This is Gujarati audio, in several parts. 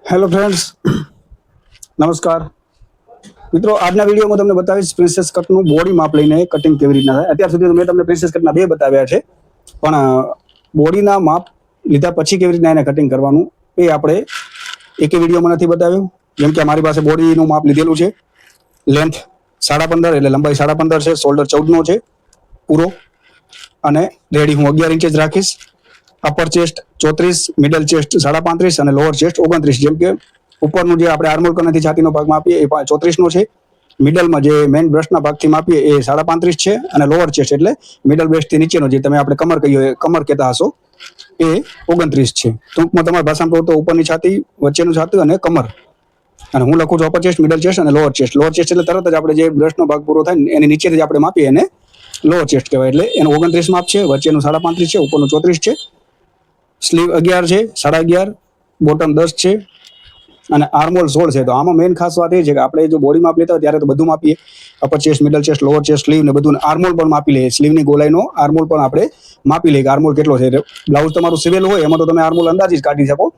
હેલો ફ્રેન્ડ્સ, નમસ્કાર મિત્રો. આજના વિડીયોમાં તમને બતાવીશ પ્રિન્સેસ કટનું બોડી માપ લઈને કટિંગ કેવી રીતના થાય. અત્યાર સુધી મેં તમને પ્રિન્સેસ કટના બે બતાવ્યા છે, પણ બોડીના માપ લીધા પછી કેવી રીતના એને કટિંગ કરવાનું એ આપણે એકે વિડીયોમાં નથી બતાવ્યું. જેમ કે મારી પાસે બોડીનું માપ લીધેલું છે, લેન્થ 15.5 એટલે લંબાઈ 15.5 છે, શોલ્ડર 14 છે પૂરો, અને રેડી હું 11 ઇંચ જ રાખીશ. અપર ચેસ્ટ 34, મિડલ ચેસ્ટ 35.5 અને લોઅર ચેસ્ટ 29. જેમ કે ઉપરનું જે આપણે આર્મોલ કનેથી છાતીનો ભાગ માપીએ એ 34 નો છે, મિડલમાં જે મેઇન બ્રશના ભાગથી માપીએ એ 35.5 છે, અને લોઅર ચેસ્ટ એટલે મિડલ બ્રેસ્ટથી નીચેનો જે તમે આપણે કમર કહીએ કમર કહેતા હશો એ 29 છે. ટૂંકમાં તમારી ભાષામાં કહું તો ઉપરની છાતી, વચ્ચેનું છાતી અને કમર. અને હું લખું છું અપર ચેસ્ટ, મિડલ ચેસ્ટ અને લોઅર ચેસ્ટ. લોઅર ચેસ્ટ એટલે તરત જ આપણે જે બ્રશનો ભાગ પૂરો થાય ને એની નીચેથી આપણે માપીએ એને લોઅર ચેસ્ટ કહેવાય. એટલે એનું 29 માપ છે, વચ્ચેનું 35 છે, ઉપરનું 34 છે. સ્લીવ 11 છે, 11.5, બોટમ 10 છે અને આર્મોલ 16 છે. તો આમાં મેઇન ખાસ વાત એ છે કે આપણે જો બોડી માપ લેતા હોય ત્યારે તો બધું માપીએ, upper chest, middle chest, lower chest, sleeve ને બધું. આર્મોલ પણ માપી લઈએ, સ્લીવની ગોલાઈનો આર્મોલ પણ આપણે માપી લઈએ કે આર્મોલ કેટલો છે. બ્લાઉઝ તમારું સિવેલું હોય એમાં તો તમે આર્મોલ અંદાજી જ કાઢી શકો,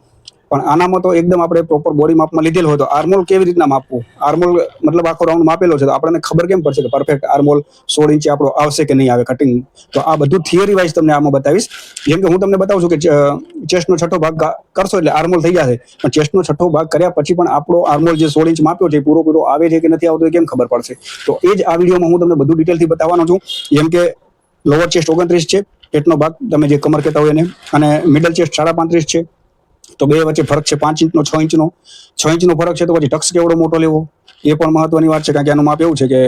પણ આનામાં તો એકદમ આપણે પ્રોપર બોડી માપમાં લીધેલ હોય તો આર્મોલ કેવી રીતના માપવું, આર્મોલ મતલબ આખો રાઉન્ડ માપેલો છે તો આપણને ખબર કેમ પડશે કે પરફેક્ટ આર્મોલ 16 ઇંચે આપણો આવશે કે નહીં આવે કટિંગ. તો આ બધું થિયરી વાઇઝ તમને આમાં બતાવીશ. જેમ કે હું તમને બતાવું છું કે ચેસ્ટનો છઠ્ઠો ભાગ કરશો એટલે આર્મોલ થઈ જશે, પણ ચેસ્ટનો છઠ્ઠો ભાગ કર્યા પછી પણ આપણો આર્મોલ જે 16 ઇંચ માપ્યો છે પૂરો આવે છે કે નથી આવતો એ કેમ ખબર પડશે. તો એ જ આ વિડીયોમાં હું તમને બધું ડિટેલથી બતાવવાનો છું. જેમ કે લોઅર ચેસ્ટ 29 છે, પેટનો ભાગ તમે જે કમર કહેતા હોય એને, અને મિડલ ચેસ્ટ 35.5 છે. તો બે વચ્ચે ફરક છે 5 ઇંચનો, 6 ઇંચનો. 6 ઇંચનો ફરક છે તો પછી ટક્સ કેવડો મોટો લેવો એ પણ મહત્વની વાત છે, કારણ કે આનું માપ એવું છે કે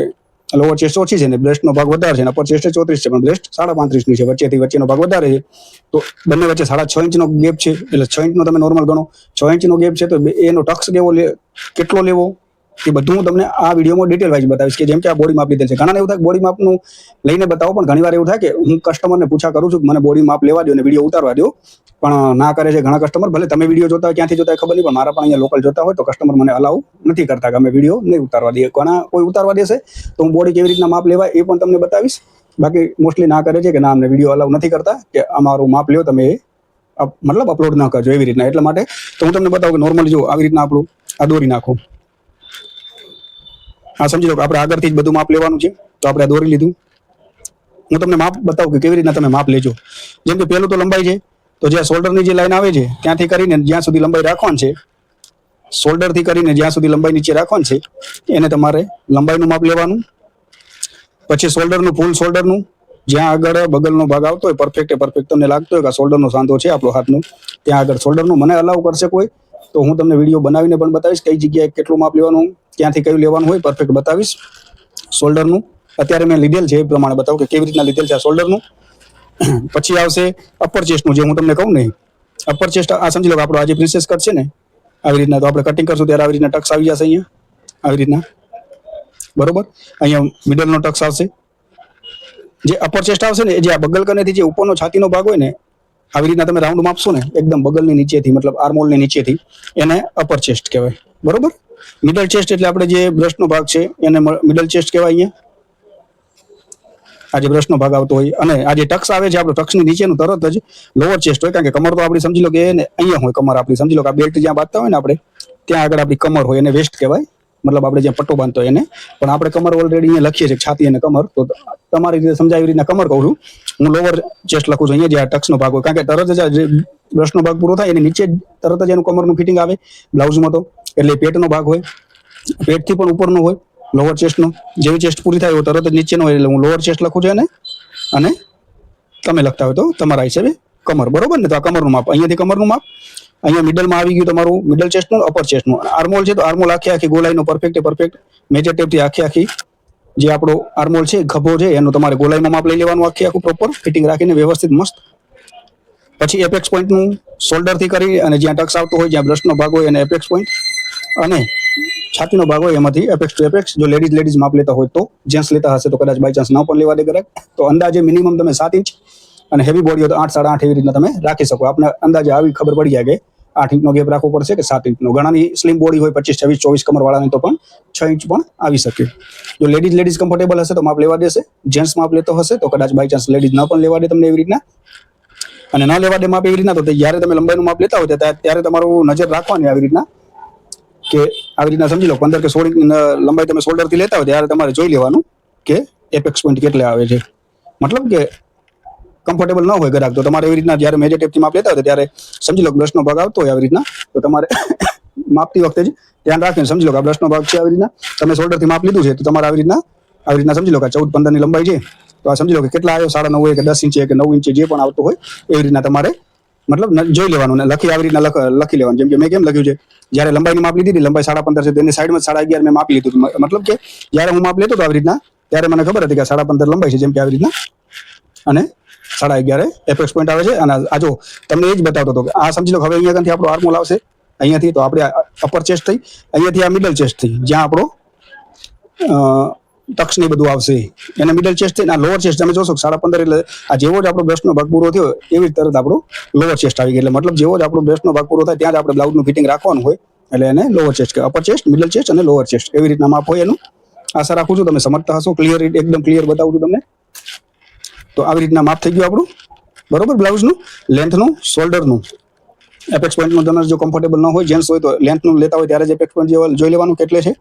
લોઅર ચેસ્ટ ઓછી છે ને બ્રેસ્ટનો ભાગ વધારે છે, અને અપર ચેસ્ટ 34 છે પણ બ્રેસ્ટ 35.5 ની છે, વચ્ચેનો ભાગ વધારે છે. તો બંને વચ્ચે 6.5 ઇંચનો ગેપ છે, એટલે 6 ઇંચનો તમે નોર્મલ ગણો. 6 ઇંચનો ગેપ છે તો એનો ટક્સ કેટલો લેવો એ બધું હું તમને આ વિડીયોમાં ડિટેલ વાઇઝ બતાવીશ. કે જેમ કે આ બોડી માપ લીધેલ છે, ઘણાને એવું થાય બોડી માપનું લઈને બતાવો, પણ ઘણીવાર એવું થાય કે હું કસ્ટમરને પૂછા કરું છું કે મને બોડી માપ લેવા દો અને વિડીયો ઉતારવા દો, પણ ના કરે છે ઘણા કસ્ટમર. ભલે તમે વિડીયો જોતા હોય, ક્યાંથી જોતા હોય ખબર નહીં, પણ મારા પણ અહીંયા લોકલ જોતા હોય તો કસ્ટમર મને અલાઉ નથી કરતા કે અમે વિડીયો નહીં ઉતારવા દઈએ. કોઈ ઉતારવા દેશે તો હું બોડી કેવી રીતના માપ લેવાય એ પણ તમને બતાવીશ. બાકી મોસ્ટલી ના કરે છે કે ના અમને વિડીયો અલાઉ નથી કરતા કે અમારું માપ લ્યો તમે મતલબ અપલોડ ના કરજો એવી રીતના. એટલા માટે તો હું તમને બતાવું કે નોર્મલી જો આવી રીતના આપણું આ દોરી નાખો. હા, સમજી લો કે આપણે આગળથી જ બધું માપ લેવાનું છે, તો આપણે આ દોરી લીધું. હું તમને માપ બતાવું કે કેવી રીતના તમે માપ લેજો. જેમ કે પહેલું તો લંબાઈ છે, તો જ્યાં શોલ્ડરની જે લાઈન આવે છે ત્યાંથી કરીને જ્યાં સુધી લંબાઈ રાખવાની છે, શોલ્ડરથી કરીને જ્યાં સુધી લંબાઈ નીચે રાખવાની છે એને તમારે લંબાઈનું માપ લેવાનું. પછી શોલ્ડરનું, ફૂલ શોલ્ડરનું, જ્યાં આગળ બગલનો ભાગ આવતો હોય પરફેક્ટ તમને લાગતો હોય કે શોલ્ડરનો સાંધો છે આપણો હાથનું, ત્યાં આગળ શોલ્ડરનું મને અલાઉ કરશે કોઈ તો હું તમને વિડીયો બનાવીને પણ બતાવીશ કઈ જગ્યાએ કેટલું માપ લેવાનું, ક્યાંથી કયું લેવાનું હોય પરફેક્ટ બતાવીશ. શોલ્ડરનું અત્યારે મેં લીધેલ છે એ પ્રમાણે બતાવું કે કેવી રીતના લીધેલ છે આ શોલ્ડરનું. પછી આવશે અપર ચેસ્ટનું, જે હું તમને કહું ને અપર ચેસ્ટ. આ સમજી લો કે આપણો આજે પ્રિન્સેસ કટ છે ને આવી રીતના, તો આપણે કટિંગ કરશું ત્યારે આવી રીતના ટક્સ આવી જશે અહીંયા આવી રીતના, બરોબર. અહીંયા મિડલનો ટક્સ આવશે. જે અપર ચેસ્ટ આવશે ને, જે આ બગલ કનેથી જે ઉપરનો છાતીનો ભાગ હોય ને આવી રીતના તમે રાઉન્ડ માપશો ને એકદમ બગલની નીચેથી, મતલબ આર્મોલની નીચેથી, એને અપર ચેસ્ટ કહેવાય, બરોબર. મિડલ ચેસ્ટ એટલે આપણે જે બ્રશનો ભાગ છે એને મિડલ ચેસ્ટ કહેવાય. અહીંયા આ જે બ્રશનો ભાગ આવતો હોય, અને આ જે ટક્સ આવે છે આપણો ટક્સની નીચેનું તરત જ લોઅર ચેસ્ટ હોય, કારણ કે કમર તો આપણી સમજી લો કે એને અહીંયા હોય કમર આપણી. સમજી લો કે આ બેલ્ટ જ્યાં બાંધતા હોય ને આપણે ત્યાં આગળ આપણી કમર હોય, એને વેસ્ટ કહેવાય, મતલબ આપણે જ્યાં પટ્ટો બાંધતો હોય એને. પણ આપણે કમર ઓલરેડી અહીંયા લખીએ છીએ છાતી અને કમર, તો તમારી રીતે સમજાય એવી રીતના કમર કહું છું. હું લોઅર ચેસ્ટ લખું છું અહીંયા જે આ ટક્સનો ભાગ હોય, કારણ કે તરત જ જે બ્રશનો ભાગ પૂરો થાય એની નીચે તરત જ એનું કમરનું ફિટિંગ આવે બ્લાઉઝમાં. તો એટલે પેટનો ભાગ હોય, પેટથી પણ ઉપરનો હોય લોઅર ચેસ્ટનો. જેવી ચેસ્ટ પૂરી થાય એવો તરત જ નીચેનો હોય, એટલે હું લોઅર ચેસ્ટ લખું છું અને તમે લખતા હોય તો તમારા હિસાબે કમર, બરોબર ને. તો આ કમરનું માપ, અહીંયાથી કમરનું માપ. અહીંયા મિડલમાં આવી ગયું તમારું મિડલ ચેસ્ટનું, અપર ચેસ્ટનું. આર્મોલ છે તો આર્મોલ આખી ગોલાઈનો પરફેક્ટ મેજર ટેપથી આખી જે આપણો આર્મોલ છે ખભો છે એનું તમારે ગોલાઈમાં માપ લઈ લેવાનું, આખું પ્રોપર ફિટિંગ રાખીને વ્યવસ્થિત મસ્ત. પછી એપેક્સ પોઈન્ટનું શોલ્ડરથી કરી અને જ્યાં ટક્સ આવતો હોય, જ્યાં બ્રશનો ભાગ હોય એને એપેક્સ પોઈન્ટ, અને છાતીનો ભાગ હોય એમાંથી એપેક્સ ટુ એપેક્સ. જો લેડીઝ માપ લેતા હોય તો, જેન્ટ્સ લેતા હશે તો કદાચ બાય ચાન્સ ના પણ લેવા દે કરે. તો અંદાજે મિનિમમ તમે 7 ઇંચ અને હેવી બોડી હોય તો 8, 8.5 એવી રીતના તમે રાખી શકો. આપણે અંદાજે આવી ખબર પડી જાય કે 8 ઇંચનો ગેપ રાખવો પડશે કે 7 ઇંચનો. ઘણાની સ્લિમ બોડી હોય 25, 26, 24 કમર વાળાની તો પણ 6 ઇંચ પણ આવી શકે. જો લેડીઝ કમ્ફર્ટેબલ હશે તો માપ લેવા દેશે. જેન્ટ્સ માપ લેતો હશે તો કદાચ બાય ચાન્સ લેડીઝ ન પણ લેવા દે તમને એવી રીતના. અને ન લેવા દે માપ એવી રીતના તો જ્યારે તમે લંબાઈનું માપ લેતા હોય ત્યારે તમારું નજર રાખવાની આવી રીતના કે આવી રીતના સમજી લો 15 કે 16 ઇંચ લંબાઈ તમે શોલ્ડરથી લેતા હોય ત્યારે તમારે જોઈ લેવાનું કે એપેક્સ પોઈન્ટ કેટલા આવે છે. મતલબ કે કમ્ફર્ટેબલ ન હોય ગ્રાહક તો તમારે એવી રીતના જ્યારે મેજર ટેપથી માપ લેતા હોય ત્યારે સમજી લો બ્રશનો ભાગ આવતો હોય આવી રીતના, તો તમારે માપતી વખતે જ ધ્યાન રાખીને સમજી લો કે આ બ્રશનો ભાગ છે આવી રીતના તમે શોલ્ડરથી માપ લીધું છે તો તમારે આવી રીતના સમજી લો કે 14-15 ની લંબાઈ છે તો આ સમજી લો કે કેટલા આવ્યો 9.5 હોય કે 10 ઇંચ કે 9 ઇંચ જે પણ આવતો હોય એવી રીતના તમારે મતલબ જોઈ લેવાનું ને આવી રીતના લખી લેવાનું. જેમ કે મેં કેમ લખ્યું છે, જ્યારે લંબાઈની માપ લીધી લંબાઈ 15.5 છે તેની સાઈડમાં 11.5 મેં માપી લીધું. મતલબ કે જ્યારે હું માપ લેતો હતો આવી રીતના ત્યારે મને ખબર હતી કે 15.5 લંબાઈ છે, જેમ કે આવી રીતના અને 11.5 એપેક્સ પોઈન્ટ આવે છે. અને આ જો તમને એ જ બતાવતો હતો કે આ સમજી લો હવે અહીંયાથી આપણો આર્મહોલ આવશે અહીંયાથી, તો આપણે અપર ચેસ્ટ થઈ, અહીંયાથી આ મિડલ ચેસ્ટ થઈ, જ્યાં આપણો ટક્સ ને બધું આવશે એને મિડલ ચેસ્ટ થઈને આ લોઅર ચેસ્ટ તમે જોશો 15.5 એટલે આ જેવો જ આપણો બ્રશનો ભાગ પૂરો થયો એવી જ તરત આપણો લોઅર ચેસ્ટ આવી ગયો. એટલે મતલબ જેવો જ આપણો બ્રશનો ભાગ પૂરો થાય ત્યાં જ આપણે બ્લાઉઝનું ફિટિંગ રાખવાનું હોય એટલે એને લોઅર ચેસ્ટ કે અપર ચેસ્ટ, મિડલ ચેસ્ટ અને લોઅર ચેસ્ટ એવી રીતના માપ હોય એનું. આશા રાખું છું તમે સમજતા હશો. એકદમ ક્લિયર બતાવું છું તમને. તો આવી રીતના માપ થઈ ગયું આપણું બરોબર બ્લાઉઝનું, લેન્થનું, શોલ્ડરનું. એપેક્સ પોઈન્ટનું તમે જો કમ્ફર્ટેબલ ન હોય જેન્ટ્સ હોય તો લેન્થનું લેતા હોય ત્યારે જ એપેક્સ પોઈન્ટ જોઈ લેવાનું કેટલે છે.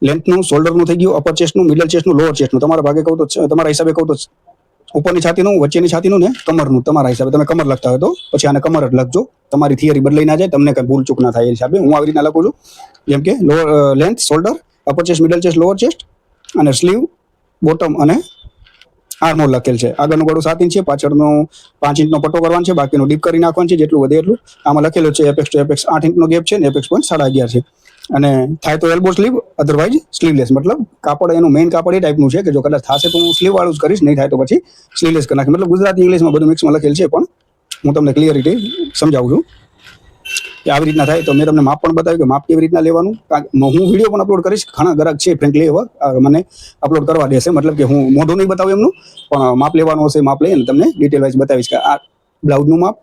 લેન્થનું, શોલ્ડરનું થઈ ગયું, અપર ચેસ્ટનું, મિડલ ચેસ્ટનું, લોઅર ચેસ્ટનું. તમારા ભાગે કહું તો તમારા હિસાબે કહું તો ઉપરની છાતીનું, વચ્ચેની છાતીનું ને કમરનું તમારા હિસાબે. તમે કમર લખતા હોય તો પછી આને કમર જ લખજો, તમારી થિયરી બદલાઈ ના જાય, તમને કઈ ભૂલ ચૂક ના થાય એ હિસાબે હું આવી રીતના લખું છું. જેમ કે length, shoulder, upper chest, middle chest, lower chest અને સ્લીવ, બોટમ અને આર્મહોલ લખેલ છે. આગળનું ગળું 7 ઇંચ છે, પાછળનું 5 ઇંચનો પટ્ટો કરવાનો છે, બાકીનું ડીપ કરી નાખવાનું છે જેટલું વધે એટલું. આમાં લખેલું છે એપેક્સ ટુ એપેક્સ 8 ઇંચનો ગેપ છે ને એપેક્સ પોઈન્ટ 11.5 છે. અને થાય તો એલ્બો સ્લીવ, અધરવાઇઝ સ્લીવલેસ. મતલબ કાપડ એનું મેઇન કાપડ એ ટાઈપનું છે કે જો કદાચ થશે તો હું સ્લીવ વાળું જ કરીશ, નહીં થાય તો પછી સ્લીવલેસ કરી નાખીશ. મતલબ ગુજરાતી ઇંગ્લિશમાં બધું મિક્સમાં લખેલ છે પણ હું તમને ક્લિયરિટી સમજાવું છું કે આવી રીતના થાય. તો મેં તમને માપ પણ બતાવ્યું કે માપ કેવી રીતના લેવાનું. હું વિડીયો પણ અપલોડ કરીશ, ઘણા ગ્રાહક છે ફ્રેન્કલી એવા મને અપલોડ કરવા દેશે. મતલબ કે હું મોઢું નહીં બતાવું એમનું, પણ માપ લેવાનું હશે માપ લઈને તમને ડિટેલ વાઇઝ બતાવીશ કે આ બ્લાઉઝનું માપ,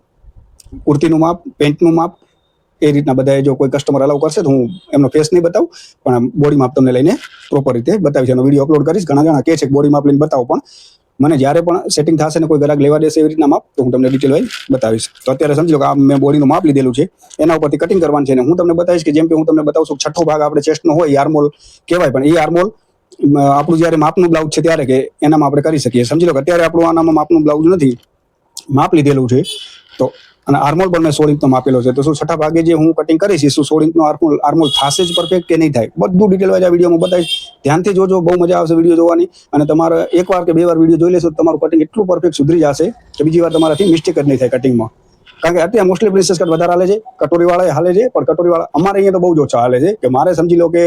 કુર્તીનું માપ, પેન્ટનું માપ એ રીતના બધા જો કોઈ કસ્ટમર અલાઉ કરશે તો હું એમનો ફેસ નહીં બતાવું પણ બોડી માપ તમને લઈને પ્રોપર રીતે બતાવીશ. એનો વિડીયો અપલોડ કરીશ. ઘણા જણા કહે છે કે બોડી માપ લઈને બતાવો, પણ મને જ્યારે પણ સેટિંગ થશે ને કોઈ ગ્રાહક લેવા દેશે એવી રીતના માપ તો હું તમને ડિટેલ વાઇઝ બતાવીશ. તો અત્યારે સમજી લો કે આ મેં બોડીનું માપ લીધેલું છે, એના ઉપરથી કટિંગ કરવાનું છે. અને હું તમને બતાવીશ કે જેમ કે હું તમને બતાવું છું છઠ્ઠો ભાગ આપણે ચેસ્ટનો હોય એ આર્મહોલ કહેવાય, પણ એ આર્મહોલ આપણું જ્યારે માપનું બ્લાઉઝ છે ત્યારે કે એનામાં આપણે કરી શકીએ. સમજી લો કે અત્યારે આપણું આનામાં માપનું બ્લાઉઝ નથી, માપ લીધેલું છે તો અને આર્મહોલ પણ મેં 16 ઇંચનો માપેલો છે. તો શું છઠ્ઠા ભાગે જે હું કટિંગ કરીશ શું 16 ઇંચનો આર્મહોલ થશે જ પરફેક્ટ કે નહીં થાય, બધું ડિટેલ વાઇઝ આ વિડીયોમાં બતાવીશ. ધ્યાનથી જોજો, બહુ મજા આવશે વિડીયો જોવાની. અને તમારે એકવાર કે 2 વાર વિડીયો જોઈ લેશો તો તમારું કટિંગ એટલું પરફેક્ટ સુધરી જશે કે બીજી વાર તમારાથી મિસ્ટેક જ નહીં થાય કટિંગમાં. કારણ કે અત્યારે મોસ્ટલી પ્રિન્સેસ કટ વધારે હાલે છે, કટોરીવાળા હાલે છે, પણ કટોરીવાળા અમારે અહીંયા તો બહુ જ ઓછા હાલે છે. કે મારે સમજી લો કે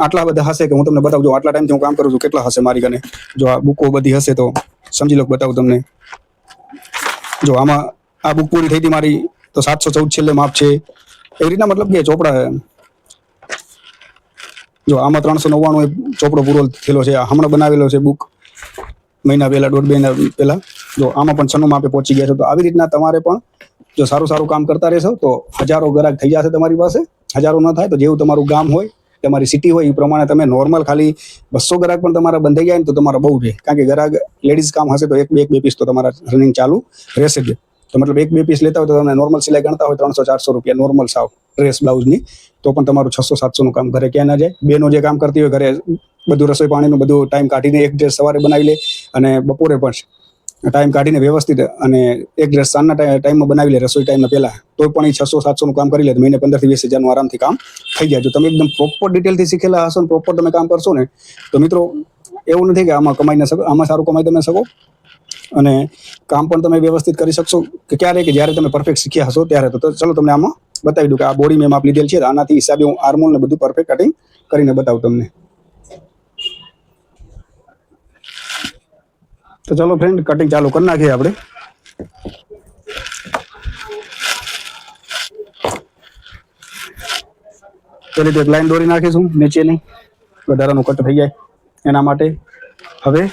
આટલા બધા હશે કે હું તમને બતાવું છું, આટલા ટાઈમથી હું કામ કરું છું કેટલા હશે મારી કને. જો આ બુકો બધી હશે તો સમજી લો બતાવું તમને. જો આમાં આ બુક પૂરી થઈ હતી મારી તો 714 છેલ્લે માપ છે એવી રીતના. મતલબ કે ચોપડા જો આમાં 399 ચોપડો પૂરો થયેલો છે. હમણાં બનાવેલો છે બુક મહિના પહેલા, 1.5 મહિના પહેલા. જો આમાં પણ 96 માપે પહોંચી ગયા છે. તો આવી રીતના તમારે પણ જો સારું કામ કરતા રહેશો તો હજારો ગ્રાહક થઈ જશે તમારી પાસે. હજારો ન થાય તો જેવું તમારું ગામ હોય, તમારી સિટી હોય એ પ્રમાણે તમે નોર્મલ ખાલી 200 ગ્રાહક પણ તમારા બંધાઈ જાય ને તો તમારા બહુ છે. કારણ કે ગ્રાહક લેડીઝ કામ હશે તો એક બે પીસ તો તમારા રનિંગ ચાલુ રહેશે જ. તો મતલબ 1-2 પીસ લેતા હોય તો તમે નોર્મલ સિલાઈ ગણતા હોય 300-400 રૂપિયા નોર્મલ સાવ ડ્રેસ બ્લાઉઝની, તો પણ તમારું 600-700 કામ ઘરે ક્યાં ના જાય. બેનો જે કામ કરતી હોય ઘરે બધું રસોઈ પાણીનું બધું ટાઈમ કાઢીને એક ડ્રેસ સવારે બનાવી લે અને બપોરે પણ ટાઈમ કાઢીને વ્યવસ્થિત અને એક ડ્રેસ સાંજના ટાઈમમાં બનાવી લે રસોઈ ટાઈમના પહેલા, તો પણ એ 600-700 કામ કરી લે તો મહિને 15,000-20,000 હજારનું આરામથી કામ થઈ જાય. જો તમે એકદમ પ્રોપર ડિટેલથી શીખેલા હશો ને પ્રોપર તમે કામ કરશો ને તો મિત્રો એવું નથી કે આમાં કમાઈ ન શકો, આમાં સારું કમાઈ તમે શકો અને કામ પણ તમે વ્યવસ્થિત કરી શકશો. કે ક્યારે કે જ્યારે તમે પરફેક્ટ શીખ્યા હશો ત્યારે. તો ચલો તમને આમાં બતાવી દઉં કે આ બોડી મેં માપ લીધેલ છે, આનાથી હિસાબે હું આર્મહોલ ને બધું પરફેક્ટ કટિંગ કરીને બતાવું તમને. તો ચલો ફ્રેન્ડ કટિંગ ચાલુ કરી નાખીએ આપણે. પેલી તો એક લાઈન દોરી નાખીશું નીચેની, વધારાનું કટ થઈ જાય એના માટે. હવે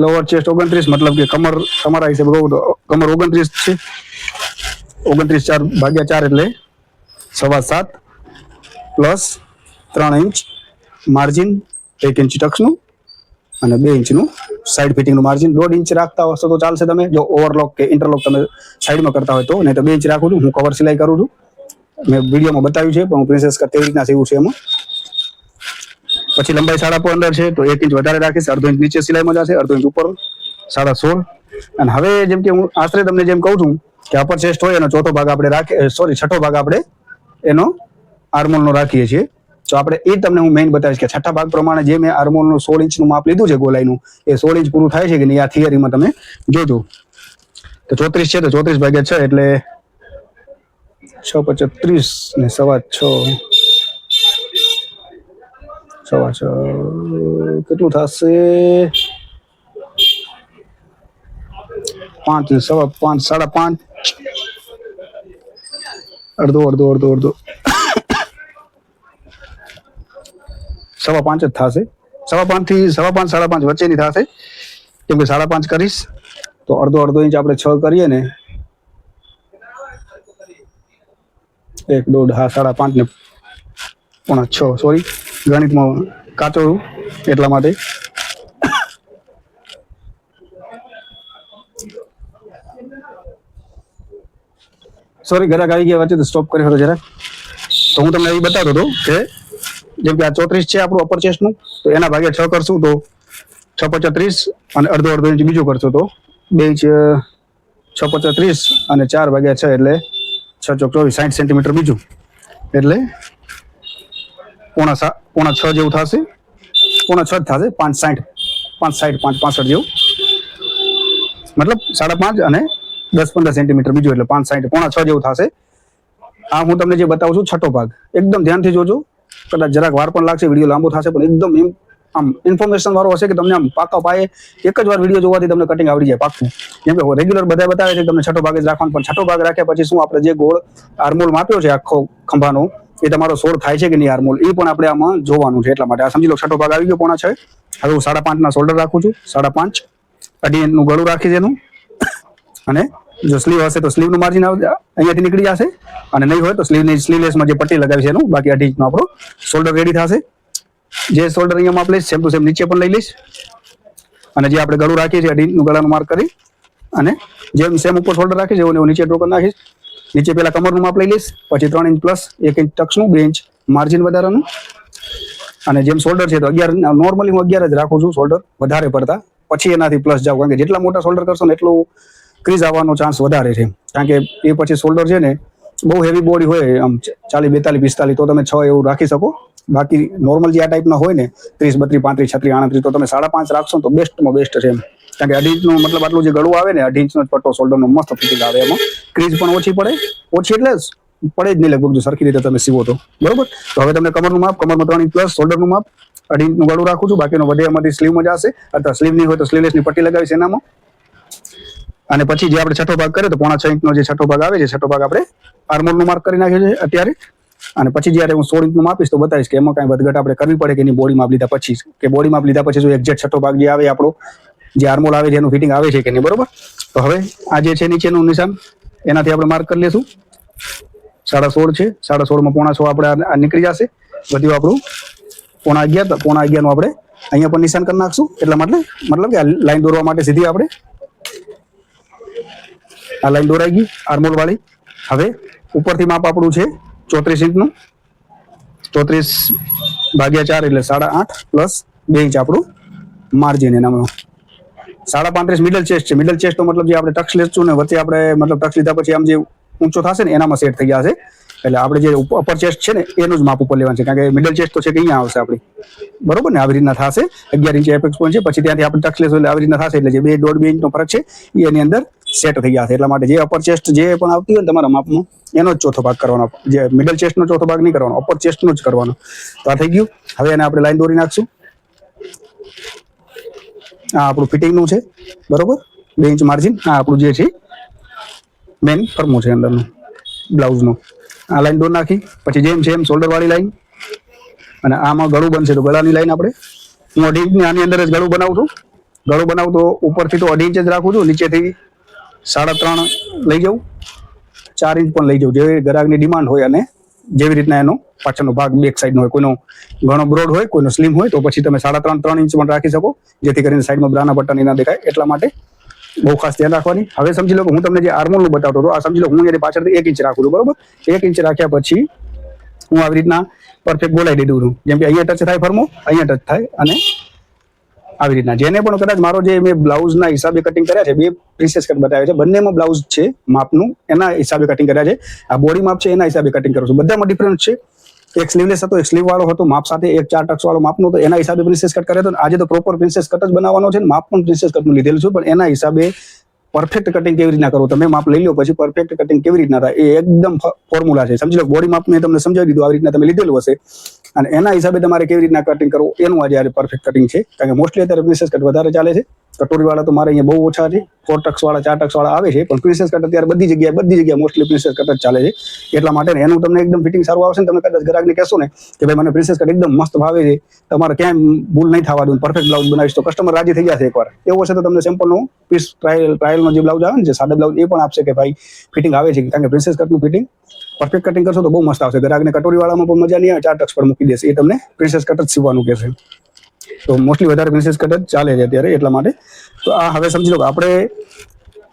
લોઅર ચેસ્ટ 29, મતલબ કે કમર તમારા હિસાબે કહું તો કમર 29 છે. 29/4 એટલે 7.25 પ્લસ 3 ઇંચ માર્જિન, 1 ઇંચ ટક્સનું અને 2 ઇંચનું સાઈડ ફિટિંગનું માર્જિન. 1.5 ઇંચ રાખતા હશો તો ચાલશે તમે, જો ઓવરલોક કે ઇન્ટરલોક તમે સાઈડમાં કરતા હોય તો. નહીં તો 2 ઇંચ રાખું છું હું, કવર સિલાઈ કરું છું મેં વિડીયોમાં બતાવ્યું છે, પણ હું પ્રિન્સેસ કટ કેવી રીતના સીવું છે એમાં. પછી લંબાઈ 15.5 છે, તો 1 ઇંચ વધારે રાખીશ. અડધો ઇંચ નીચે સિલાઈમાં જશે, અડધો ઇંચ ઉપર, 16.5. અને હવે જેમ કે હું આશરે તમને જેમ કહું છું કે અપર ચેસ્ટ હોય એનો ચોથો ભાગ આપણે રાખીએ, સોરી છઠ્ઠો ભાગ આપણે એનો આર્મોલનો રાખીએ છીએ. તો આપણે એ તમને હું મેઇન બતાવીશ કે છઠ્ઠા ભાગ પ્રમાણે જે મેં આર્મોલનું 16 ઇંચનું માપ લીધું છે ગોલાઈનું, એ 16 ઇંચ પૂરું થાય છે કે નહીં આ થિયરીમાં તમે જોજો. તો 34 છે, તો 34/6 એટલે 6.35 ને 6.25 કેટલું થશે? 5 ને 5.5 5.5 અડધો 5.5 જ થશે. 5.5 થી 5.5 5.5 વચ્ચેની થશે, કેમ કે 5.5 કરીશ તો અડધો ઇંચ આપણે 6 કરીએ ને 1 1.5 હા 5.5 ને 6.5 સોરી ગણિતમાં કાચો એટલા માટે. સોરી ઘરાક આવી ગયા વચ્ચે તો સ્ટોપ કર્યો હતો જરાક. તો હું તમને એ બતાવતો હતો કે જેમ કે આ 34 છે આપણું અપર ચેસ્ટનું, તો એના ભાગે 6 કરશું તો 6.35 અને અડધો ઇંચ બીજું કરશો તો 2 ઇંચ 6.35 અને 4/6 એટલે 6 ચોક 24 60 સેન્ટીમીટર બીજું એટલે 5.6 જેવું થશે. 5.6 જ થશે, 5.60 5.65 જેવું, મતલબ 5.5 અને 10-15 સેન્ટીમીટર બીજું એટલે 5.60 5.6 જેવું થશે. આ હું તમને જે બતાવું છું છઠ્ઠો ભાગ, એકદમ ધ્યાનથી જોજો. કદાચ જરાક વાર પણ લાગશે, વિડીયો લાંબો થશે, પણ એકદમ આમ ઇન્ફોર્મેશન વાળો હશે કે તમને આમ પાકા પાયે એક જ વાર વિડીયો જોવાથી તમને કટિંગ આવડી જાય પાક્કું. જેમ કે રેગ્યુલર બધા બતાવે છે કે તમને છઠ્ઠો ભાગ જ રાખવાનો, પણ છઠ્ઠો ભાગ રાખ્યા પછી શું આપણે જે ગોળ આર્મોલ માપ્યો છે આખો ખંભાનો, એ તમારો 16 થાય છે કે નહીં આર્મોલ, એ પણ આપણે આમાં જોવાનું છે. એટલા માટે આ સમજી લો છઠ્ઠો ભાગ આવી ગયો 5.6. હવે હું 5.5 ના શોલ્ડર રાખું છું, 5.5 અઢી ઇંચનું ગળું રાખીશ એનું. અને જો સ્લીવ હશે તો સ્લીવનું માર્જિન અહીંયાથી નીકળી જશે, અને નહીં હોય તો સ્લીવલેસમાં જે પટ્ટી લગાવી છે એનું બાકી 2.5 ઇંચનો આપણો શોલ્ડર રેડી થશે. જે શોલ્ડર અહીંયા માપ લઈશ સેમ ટુ સેમ નીચે પણ લઈ લઈશ, અને જે આપણે ગળું રાખીએ છીએ 2.5 ઇંચનું ગળાનું માર્ક કરી, અને જેમ સેમ ઉપર શોલ્ડર રાખીશ એવું નીચે ડ્રો કરી નાખીશ. નીચે પહેલા કમરનું માપ લઈ લઈશ, પછી 3 ઇંચ પ્લસ 1 ઇંચ ટક્સનું 2 ઇંચ માર્જિન વધારાનું. અને જેમ શોલ્ડર છે તો 11, નોર્મલી હું 11 જ રાખું છું શોલ્ડર વધારે પડતા, પછી એનાથી પ્લસ જાવ, કારણ કે જેટલા મોટા શોલ્ડર કરશો ને એટલું ક્રીઝ આવવાનો ચાન્સ વધારે છે. કારણ કે એ પછી શોલ્ડર છે ને બહુ હેવી બોડી હોય આમ 40 42 45 તો તમે 6 એવું રાખી શકો. બાકી નોર્મલ જે આ ટાઈપના હોય ને 30 32 35 36 38 તો તમે 5.5 રાખશો તો બેસ્ટમાં બેસ્ટ છે એમ. કારણ કે 2.5 ઇંચનું મતલબ આટલું જે ગળું આવે ને 2.5 ઇંચનો જ પટ્ટો શોલ્ડરનો મસ્ત ફિટિંગ આવે, એમાં ક્રીઝ પણ ઓછી પડે, ઓછી એટલે પડે જ નહીં લગભગ જો સરખી રીતે તમે સીવો તો, બરોબર. તો હવે તમને કમરનું માપ, કમરમાં 3 ઇંચ પ્લસ શોલ્ડરનું માપ 2.5 ઇંચનું ગળું રાખું છું, બાકીનો વધેમાંથી સ્લીવમાં જશે, અથવા સ્લીવ નહીં હોય તો સ્લીવલેસની પટ્ટી લગાવીશ એનામાં. અને પછી જે આપણે છઠ્ઠો ભાગ કરીએ તો 5.6 ઇંચનો જે છઠ્ઠો ભાગ આવે છે, છઠ્ઠો ભાગ આપણે આર્મોલનું માર્ક કરી નાખ્યો છે અત્યારે. અને પછી જ્યારે હું 16 ઇંચનું માપીશ તો બતાવીશ કે એમાં કાંઈ વધઘટ આપણે કરવી પડે કે એની બોડી માપ લીધા પછી, કે બોડી માપ લીધા પછી જો એક્ઝેક્ટ છઠ્ઠો ભાગ જે આવે આપણો જે આર્મોલ આવે છે એનું ફિટિંગ આવે છે કે નહીં, બરોબર. તો હવે આ જે છે નીચેનું નિશાન એનાથી આપણે માર્ક કરી લઈશું. 16.5 છે, 16.5માં 6.5 આપણે આ નીકળી જશે, બધું આપણું 11.5 નું આપણે અહીંયા પણ નિશાન કરી નાખશું. એટલા માટે મતલબ કે આ લાઈન દોરવા માટે સીધી આપણે આ લાઈન દોરાઈ ગઈ આર્મોલ વાળી. હવે ઉપરથી માપ આપણું છે 34 ઇંચનું, 34/4 એટલે 8.5 પ્લસ 2 ઇંચ આપણું માર્જિન એનામાં. 35 મિડલ ચેસ્ટ છે. મિડલ ચેસ્ટ તો મતલબ જે આપણે ટક્સ લેશું ને વચ્ચે આપણે મતલબ ટક્સ લીધા પછી આમ જે ઊંચો થશે ને એનામાં સેટ થઈ જશે. એટલે આપણે જે અપર ચેસ્ટ છે ને એનું જ માપ ઉપર લેવાનું છે, કારણ કે મિડલ ચેસ્ટ તો છે કે અહીંયા આવશે આપણી, બરોબર ને. આવી રીતના થશે, 11 ઇંચ એપેક્સ પોઈન્ટ છે, પછી ત્યાંથી આપણે ટક્સ લેશું એટલે આવી રીતના થશે. એટલે જે 2.5 ઇંચનો ફરક છે એ એની અંદર સેટ થઈ જશે. એટલા માટે જે અપર ચેસ્ટ જે પણ આવતી હોય ને તમારા માપમાં એનો જ ચોથો ભાગ કરવાનો, જે મિડલ ચેસ્ટનો ચોથો ભાગ નહીં કરવાનો, અપર ચેસ્ટનો જ કરવાનો. તો આ થઈ ગયું. હવે એને આપણે લાઈન દોરી નાખશું. આ આપણું ફિટિંગનું છે, બરોબર, 2 ઇંચ માર્જિન. આ આપણું જે છે મેન ફરમું છે અંદરનું બ્લાઉઝનું. આ લાઈન દોર નાખી પછી જેમ છે એમ શોલ્ડર વાળી લાઈન, અને આમાં ગળું બનશે તો ગળાની લાઈન આપણે હું 2.5 ઇંચની આની અંદર જ ગળું બનાવું છું. ગળું બનાવું તો ઉપરથી તો 2.5 ઇંચ જ રાખું છું, નીચેથી 3.5 લઈ જાઉં, 4 ઇંચ પણ લઈ જાઉં, જેવી ગ્રાહકની ડિમાન્ડ હોય અને જેવી રીતના એનો પાછળનો ભાગ બેક સાઈડનો હોય. કોઈનો ઘણો બ્રોડ હોય, કોઈનો સ્લિમ હોય તો પછી તમે 3.5 ઇંચ પણ રાખી શકો, જેથી કરીને સાઈડમાં બ્રાના બટન ના દેખાય. એટલા માટે બહુ ખાસ ધ્યાન રાખવાની. હવે સમજી લો કે હું તમને જે આર્મોલનું બતાવતો હતો, આ સમજી લો હું એની પાછળથી 1 ઇંચ રાખું છું, બરોબર. 1 ઇંચ રાખ્યા પછી હું આવી રીતના પરફેક્ટ બોલાવી દીધું છું. જેમ કે અહીંયા ટચ થાય ફરમો, અહીંયા ટચ થાય, અને આવી રીતના જેને પણ કદાચ મારો જે મેં બ્લાઉઝના હિસાબે કટિંગ કર્યા છે, 2 પ્રિન્સેસ કટ બતાવ્યા છે, બંનેમાં બ્લાઉઝ છે માપનું, એના હિસાબે કટિંગ કર્યા છે. આ બોડી માપ છે એના હિસાબે કટિંગ કરું છું. બધામાં ડિફરન્સ છે. એક સ્લીવલેસ હતો, એક સ્લીવ વાળો હતો, માપ સાથે એક 4 ટક્સ વાળો માપનો હતો, એના હિસાબે પ્રિન્સેસ કટ કર્યો હતો. આજે તો પ્રોપર પ્રિન્સેસ કટ જ બનાવવાનો છે, માપ પણ પ્રિન્સેસ કટનું લીધેલું છે, પણ એના હિસાબે પરફેક્ટ કટિંગ કેવી રીતના કરવું, તમે માપ લઈ લો પછી પરફેક્ટ કટિંગ કેવી રીતના થાય એ એકદમ ફોર્મ્યુલા છે. સમજી લો બોડી માપ મેં તમને સમજાવી દીધું, આવી રીતના તમે લીધેલું હશે, અને એના હિસાબે તમારે કેવી રીતના કટિંગ કરવું એનું આજે પરફેક્ટ કટિંગ છે. કારણ કે મોસ્ટલી અત્યારે પ્રિન્સેસ કટ વધારે ચાલે છે. કટોરી વાળા તો મારે અહીંયા બહુ ઓછા છે, 4 ટક્સ વાળા 4 ટક્સ વાળા આવે છે, પણ પ્રિન્સેસ કટ અત્યારે બધી જગ્યાએ મોસ્ટલી પ્રિન્સેસ કટ જ ચાલે છે. એટલા માટે એનું તમને એકદમ ફિટિંગ સારું આવશે ને. તમે કદાચ ગ્રાહકને કહેશો ને કે ભાઈ મને પ્રિન્સેસ કટ એકદમ મસ્ત ભાવે છે, તમારે ક્યાંય ભૂલ નહીં થવા દઉં, પરફેક્ટ બ્લાઉઝ બનાવીશ, તો કસ્ટમર રાજી થઈ જશે એકવાર. એવું હશે તો તમને સેમ્પલનું પીસ ટ્રાયલનો જે બ્લાઉઝ આવે ને, જે સાદા બ્લાઉઝ, એ પણ આપશે કે ભાઈ ફિટિંગ આવે છે. કારણ કે પ્રિન્સેસ કટનું ફિટિંગ પરફેક્ટ કટિંગ કરશો તો બહુ મસ્ત આવશે. ગ્રાહકને કટોરી વાળામાં પણ મજા નહીં આવે, 4 ટક્સ પર મૂકી દેશે, એ તમને પ્રિન્સેસ કટ જ સીવવાનું કહેશે. તો મોસ્ટલી વધારે પ્રિન્સેસ કટ જ ચાલે છે અત્યારે, એટલા માટે. તો આ હવે સમજી લો કે આપણે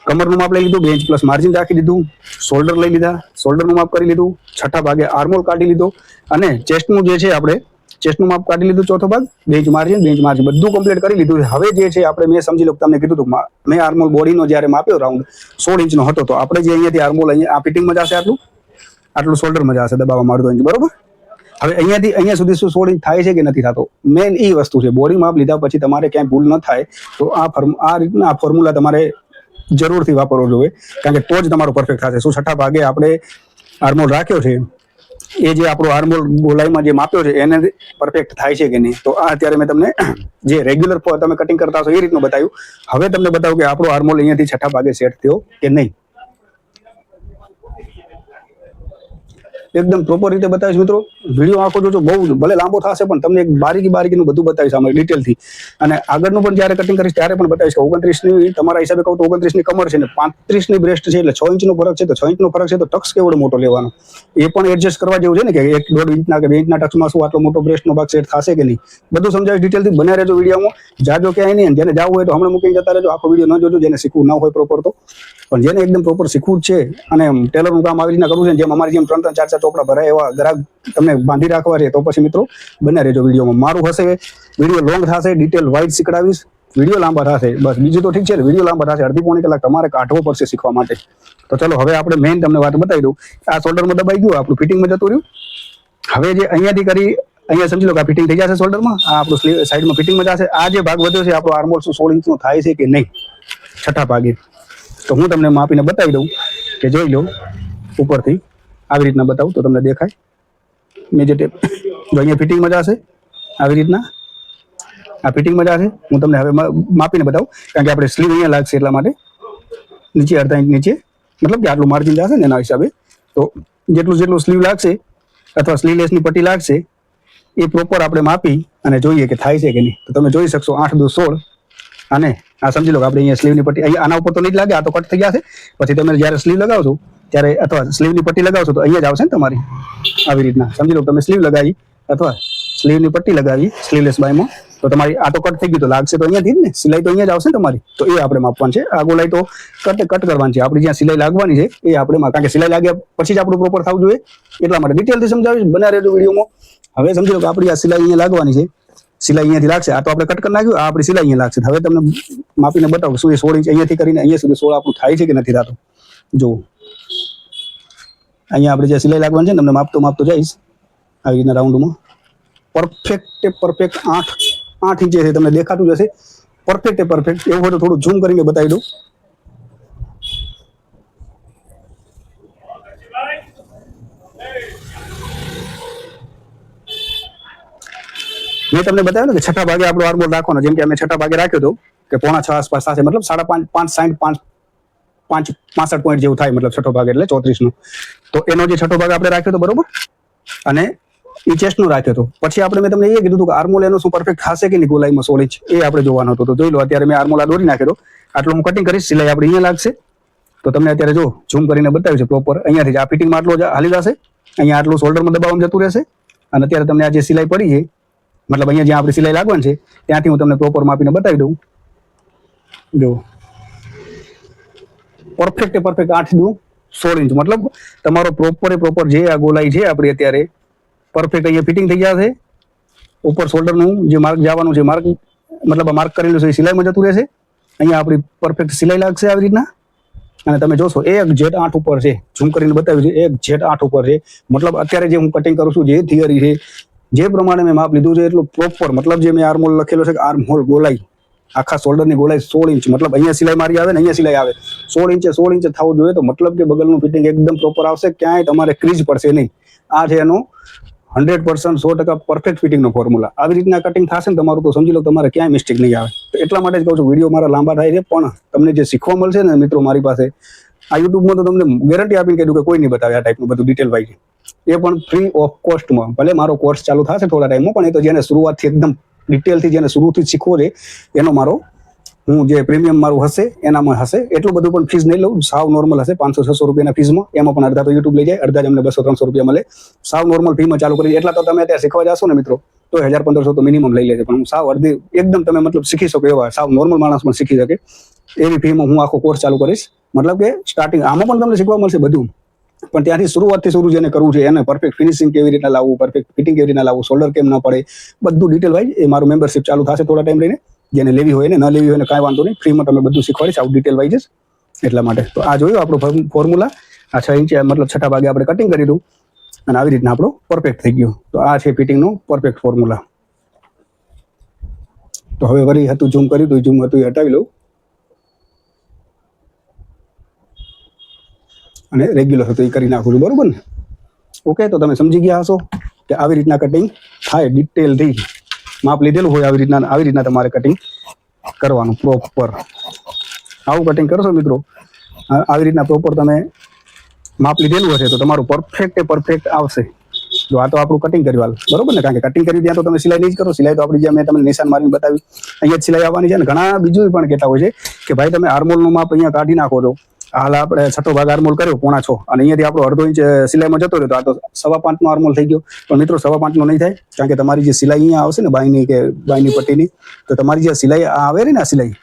કમરનું માપ લઈ લીધું, 2 ઇંચ પ્લસ માર્જિન રાખી દીધું, શોલ્ડર લઈ લીધા, શોલ્ડરનું માપ કરી લીધું, છઠ્ઠા ભાગે આર્મોલ કાઢી લીધો, અને ચેસ્ટનું જે છે આપણે ચેસ્ટનું માપ કાઢી લીધું, ચોથો ભાગ 2 ઇંચ માર્જિન બધું કમ્પ્લીટ કરી લીધું. હવે જે છે આપણે મેં સમજી લો તમને કીધું હતું, મેં આર્મોલ બોડીનો જ્યારે માપ્યો રાઉન્ડ 16 ઇંચનો હતો, તો આપણે જે અહીંયાથી આર્મોલ અહીંયા આ ફિટિંગમાં જશે, આટલું શોલ્ડરમાં જશે દબાવવામાં અડધો ઇંચ, બરોબર. હવે અહીંયાથી અહીંયા સુધી શું 16 ઇંચ થાય છે કે નથી થતો, મેન એ વસ્તુ છે. બોડી માપ લીધા પછી તમારે ક્યાંય ભૂલ ન થાય, તો આ રીતના ફોર્મ્યુલા તમારે જરૂરથી વાપરવો જોઈએ, કારણ કે તો જ તમારો પરફેક્ટ થશે. શું છઠ્ઠા ભાગે આપણે આર્મોલ રાખ્યો છે, એ જે આપણો આર્મોલ ગોલાઈમાં જે માપ્યો છે એને પરફેક્ટ થાય છે કે નહીં. તો આ અત્યારે મેં તમને જે રેગ્યુલર તમે કટિંગ કરતા હશો એ રીતનું બતાવ્યું. હવે તમને બતાવું કે આપણો આર્મોલ અહીંયાથી છઠ્ઠા ભાગે સેટ થયો કે નહીં. એકદમ પ્રોપર રીતે બતાવીશ મિત્રો. વિડીયો આખો જોજો, બહુ ભલે લાંબો થશે પણ તમને એક બારીકીનું બધું બતાવીશ આમાં ડિટેલથી. અને આગળનું પણ જ્યારે કટિંગ કરીશ ત્યારે પણ બતાવીશ કે 29ની તમારા હિસાબે કહું તો 29ની કમર છે ને 35ની બ્રેસ્ટ છે, એટલે 6 ઇંચનો ફરક છે. તો 6 ઇંચનો ફરક છે તો ટક્સ કેવડો મોટો લેવાનો એ પણ એડજસ્ટ કરવા જેવું છે ને, કે 1.5 ઇંચના કે 2 ઇંચના ટક્સમાં શું આટલો મોટો બ્રેસ્ટનો ભાગ સેટ થશે કે નહીં, બધું સમજાવીશ ડિટેલથી. બને રહેજો વિડીયોમાં, જાજો ક્યાંય નહીં. જેને જવું હોય તો હમણાં મૂકીને જતા રહેજો, આખો વિડીયો ન જોજો. જેને શીખવું ન હોય પ્રોપર, તો પણ જેને એકદમ પ્રોપર શીખવું જ છે અને ટેલરનું કામ આવી રીતના કરવું છે, જેમ અમારી જેમ 3-3, 4-4 ચોપડા ભરાય એવા ગ્રાહક તમને બાંધી રાખવા છે, તો પછી મિત્રો બને રહેજો વિડીયોમાં. મારું હશે વિડીયો લોંગ થશે, ડિટેલ વાઇઝ શીખડાવીશ, વિડીયો લાંબા થશે, બસ બીજું તો ઠીક છે. વિડીયો લાંબા થશે, અડધી પોણી કલાક તમારે કાઢવો પડશે શીખવા માટે. તો ચલો હવે આપણે મેઇન તમને વાત બતાવી દઉં. આ શોલ્ડરમાં દબાઈ ગયું, આપણું ફિટિંગમાં જતું રહ્યું. હવે જે અહીંયાથી કરી અહીંયા સમજી લો કે આ ફિટિંગ થઈ જશે શોલ્ડરમાં, આ આપણું સ્લીવ સાઈડમાં ફિટિંગમાં જશે. આ જે ભાગ વધ્યો છે આપણો આર્મોલ 16 ઇંચનો થાય છે કે નહીં છઠ્ઠા ભાગે, તો હું તમને માપીને બતાવી દઉં કે જોઈ લો ઉપરથી આવી રીતના બતાવું તો તમને દેખાય. મેં જે ટેપ જો અહીંયા ફિટિંગમાં જશે, આવી રીતના આ ફિટિંગમાં જશે. હું તમને હવે માપીને બતાવું, કારણ કે આપણે સ્લીવ અહીંયા લાગશે એટલા માટે નીચે અડધા ઇંચ નીચે, મતલબ કે આટલું માર્જિન જશે ને એના હિસાબે. તો જેટલું સ્લીવ લાગશે અથવા સ્લીવલેસની પટ્ટી લાગશે એ પ્રોપર આપણે માપી અને જોઈએ કે થાય છે કે નહીં. તો તમે જોઈ શકશો 8 દુ 16, અને આ સમજી લો કે આપણે અહીંયા સ્લીવની પટ્ટી અહીંયા આના ઉપર તો નહીં જ લાગે, આ તો કટ થઈ ગયા છે. પછી તમે જ્યારે સ્લીવ લગાવશો ત્યારે અથવા સ્લીવની પટ્ટી લગાવશો તો અહીંયા જ આવશે ને તમારી આવી રીતના. સમજી લો તમે સ્લીવ લગાવી અથવા સ્લીવની પટ્ટી લગાવી સ્લીવલેસ બાયમાં, તો તમારી આ તો કટ થઈ ગયું તો લાગશે તો અહીંયાથી જ ને, સિલાઈ તો અહીંયા જ આવશે ને તમારી. તો એ આપણે માપવાનું છે. આ ગોલાઈ તો કટ કરવાની છે, આપણી જ્યાં સિલાઈ લાગવાની છે એ આપણે કારણ કે સિલાઈ લાગ્યા પછી જ આપણું પ્રોપર થવું જોઈએ, એટલા માટે ડિટેલથી સમજાવીશ. બના રહેજો વિડીયોમાં. હવે સમજી લો કે આપણી આ સિલાઈ અહીંયા લાગવાની છે, સિલાઈ અહીંયાથી લાગશે. આ તો આપણે કટ કરી નાખ્યું, આ આપણી સિલાઈ અહીંયા લાગશે. હવે તમને માપીને બતાવું શું એ 16 ઇંચ અહીંયાથી કરીને અહીંયા સુધી 16 આપણું થાય છે કે નથી થતું. જુઓ અહીંયા આપણે જે સિલાઈ લાગવાની છે ને, તમને માપતો જઈશ આવી રીતના રાઉન્ડમાં. પરફેક્ટ 8 ઇંચે છે, તમને દેખાતું જશે. પરફેક્ટ એવું હોય તો થોડું ઝૂમ કરીને બતાવી દઉં. મેં તમને બતાવ્યું ને કે છઠ્ઠા ભાગે આપણો આર્મોલ રાખવાનો, જેમ કે અમે છઠ્ઠા ભાગે રાખ્યો હતો કે 5.5 આસપાસ થશે, મતલબ 5.5, 5.60, 65 પોઈન્ટ જેવું થાય, મતલબ છઠ્ઠો ભાગ એટલે 34નો. તો એનો જે છઠ્ઠો ભાગ આપણે રાખ્યો હતો બરોબર, અને એ ચેસ્ટનો રાખ્યો હતો. પછી આપણે મેં તમને એ કીધું હતું કે આર્મોલ એનો શું પરફેક્ટ થશે કે નહીં ગોલાઈમાં 16 ઇંચ, એ આપણે જોવાનો હતો. તો જોઈ લો અત્યારે મેં આર્મોલ આ દોરી નાખ્યો, આટલું હું કટિંગ કરીશ, સિલાઈ આપણે અહીંયા લાગશે. તો તમને અત્યારે જો ઝૂમ કરીને બતાવ્યું છે પ્રોપર. અહીંયાથી આ ફિટિંગમાં આટલો હાલી જશે, અહીંયા આટલું શોલ્ડરમાં દબાવવામાં જતું રહેશે, અને અત્યારે તમને આ જે સિલાઈ પડી છે, મતલબ અહીંયા જ્યાં આપણી સિલાઈ લાગવાની છે ત્યાંથી હું તમને પ્રોપર માપીને બતાવી દઉં. જો પરફેક્ટ 8 દુ 16 ઇંચ, મતલબ તમારો પ્રોપર જે આ ગોલાઈ છે આપણી અત્યારે પરફેક્ટ અહીંયા ફિટિંગ થઈ જશે. ઉપર શોલ્ડરનું જે માર્ક જવાનું છે, માર્ક મતલબ આ માર્ક કરેલું છે એ સિલાઈમાં જતું રહેશે. અહીંયા આપણી પરફેક્ટ સિલાઈ લાગશે આવી રીતના. અને તમે જોશો 1Z8 ઉપર છે, ઝૂમ કરીને બતાવ્યું છે 1Z8 ઉપર છે. મતલબ અત્યારે જે હું કટિંગ કરું છું, જે થિયરી છે, જે પ્રમાણે મેં માપ લીધું છે એટલું પ્રોપર, મતલબ જે મેં આર્મહોલ લખેલો છે કે આર્મહોલ ગોલાઈ, આખા શોલ્ડરની ગોલાઈ 16 ઇંચ, મતલબ અહીંયા સિલાઈ મારી આવે ને અહીંયા સિલાઈ આવે 16 ઇંચ થવું જોઈએ. તો મતલબ કે બગલનું ફિટિંગ એકદમ પ્રોપર આવશે, ક્યાંય તમારે ક્રીઝ પડશે નહીં. આ છે એનો 100% 100% પરફેક્ટ ફિટિંગનો ફોર્મ્યુલા. આવી રીતના કટિંગ થશે ને તમારું તો સમજી લો તમારે ક્યાંય મિસ્ટેક નહીં આવે. તો એટલા માટે જ કહું છું વિડીયો મારા લાંબા થાય છે, પણ તમને જે શીખવા મળશે ને મિત્રો મારી પાસે આ યુટ્યુબમાં, તો તમને ગેરંટી આપીને કહ્યું કે કોઈ નહીં બતાવે આ ટાઈપનું બધું ડિટેલ વાઇઝ, એ પણ ફ્રી ઓફ કોસ્ટમાં. ભલે મારો કોર્સ ચાલુ થશે થોડા ટાઈમમાં, પણ એ તો જેને શરૂઆતથી એકદમ ડિટેલથી જેને શરૂથી શીખવો છે એનો મારો હું જે પ્રીમિયમ મારું હશે એનામાં હશે. એટલું બધું પણ ફીસ નહીં લઉં, સાવ નોર્મલ હશે 500-600 રૂપિયાના ફીસમાં. એમાં પણ અડધા તો યુટ્યુબ લઈ જાય, અડધા જ અમને 200-300 રૂપિયા મળે. સાવ નોર્મલ ફીમાં ચાલુ કરી. એટલા તો તમે અત્યારે શીખવા જશો ને મિત્રો તો 1000-1500 તો મિનિમમ લઈ લેશે. પણ હું સાવ અડધી એકદમ તમે મતલબ શીખી શકો એવા સાવ નોર્મલ માણસ પણ શીખી શકે એવી ફીમાં હું આખો કોર્સ ચાલુ કરીશ. મતલબ કે સ્ટાર્ટિંગ આમાં પણ તમને શીખવા મળશે બધું, પણ ત્યાંથી શરૂઆતથી શરૂ જેને કરવું છે એને પરફેક્ટ ફિનિશિંગ કેવી રીતના લાવવું, પરફેક્ટ ફિટિંગ કેવી રીતના લાવવું, શોલ્ડર કેમ ના પડે, બધું ડિટેલ વાઇઝ એ મારું મેમ્બરશિપ ચાલુ થશે થોડા ટાઈમ લઈને. જેને લેવી હોય ને ન લેવી હોય ને કાંઈ વાંધો નહીં, ફ્રીમાં તમે બધું શીખવાડીશ આવું ડિટેલ વાઇઝ જ. એટલા માટે તો આ જોયું આપણું ફોર્મ્યુલા. આ 6 ઇંચ મતલબ છઠ્ઠા ભાગે આપણે કટિંગ કરી દઉં અને આવી રીતના આપણો પરફેક્ટ થઈ ગયો. તો આ છે ફિટિંગનો પરફેક્ટ ફોર્મ્યુલા. તો હવે વળી હતું ઝૂમ કર્યું હતું, ઝૂમ હતું એ હટાવી લઉં અને રેગ્યુલર હતું એ કરી નાખું છું, બરોબર ને? ઓકે, તો તમે સમજી ગયા હશો કે આવી રીતના કટિંગ થાય ડિટેલથી. માપ લીધેલું હોય આવી રીતના તમારે કટિંગ કરવાનું પ્રોપર. આવું કટિંગ કરશો મિત્રો, આવી રીતના પ્રોપર તમે માપ લીધેલું હશે તો તમારું પરફેક્ટ આવશે. જો આ તો આપણું કટિંગ કર્યું હાલ, બરોબર ને? કારણ કે કટિંગ કરી ત્યાં તો તમે સિલાઈ નહીં જ કરો. સિલાઈ તો આપણી જે મેં તમને નિશાન મારીને બતાવી અહીંયા જ સિલાઈ આવવાની છે. અને ઘણા બીજું પણ કહેતા હોય છે કે ભાઈ તમે આર્મોલનું માપ અહીંયા કાઢી નાખો છો. હાલ આપણે છઠ્ઠો ભાગ આર્મોલ કર્યો 6.5 અને અહીંયાથી આપણો અડધો ઇંચ સિલાઈમાં જતો રહ્યો તો આ તો 5.5 આર્મોલ થઈ ગયો. પણ મિત્રો 5.5 નહીં થાય, કારણ કે તમારી જે સિલાઈ અહીંયા આવશે ને બાયની કે બાયની પટ્ટીની, તો તમારી જે સિલાઈ આવે ને આ સિલાઈ,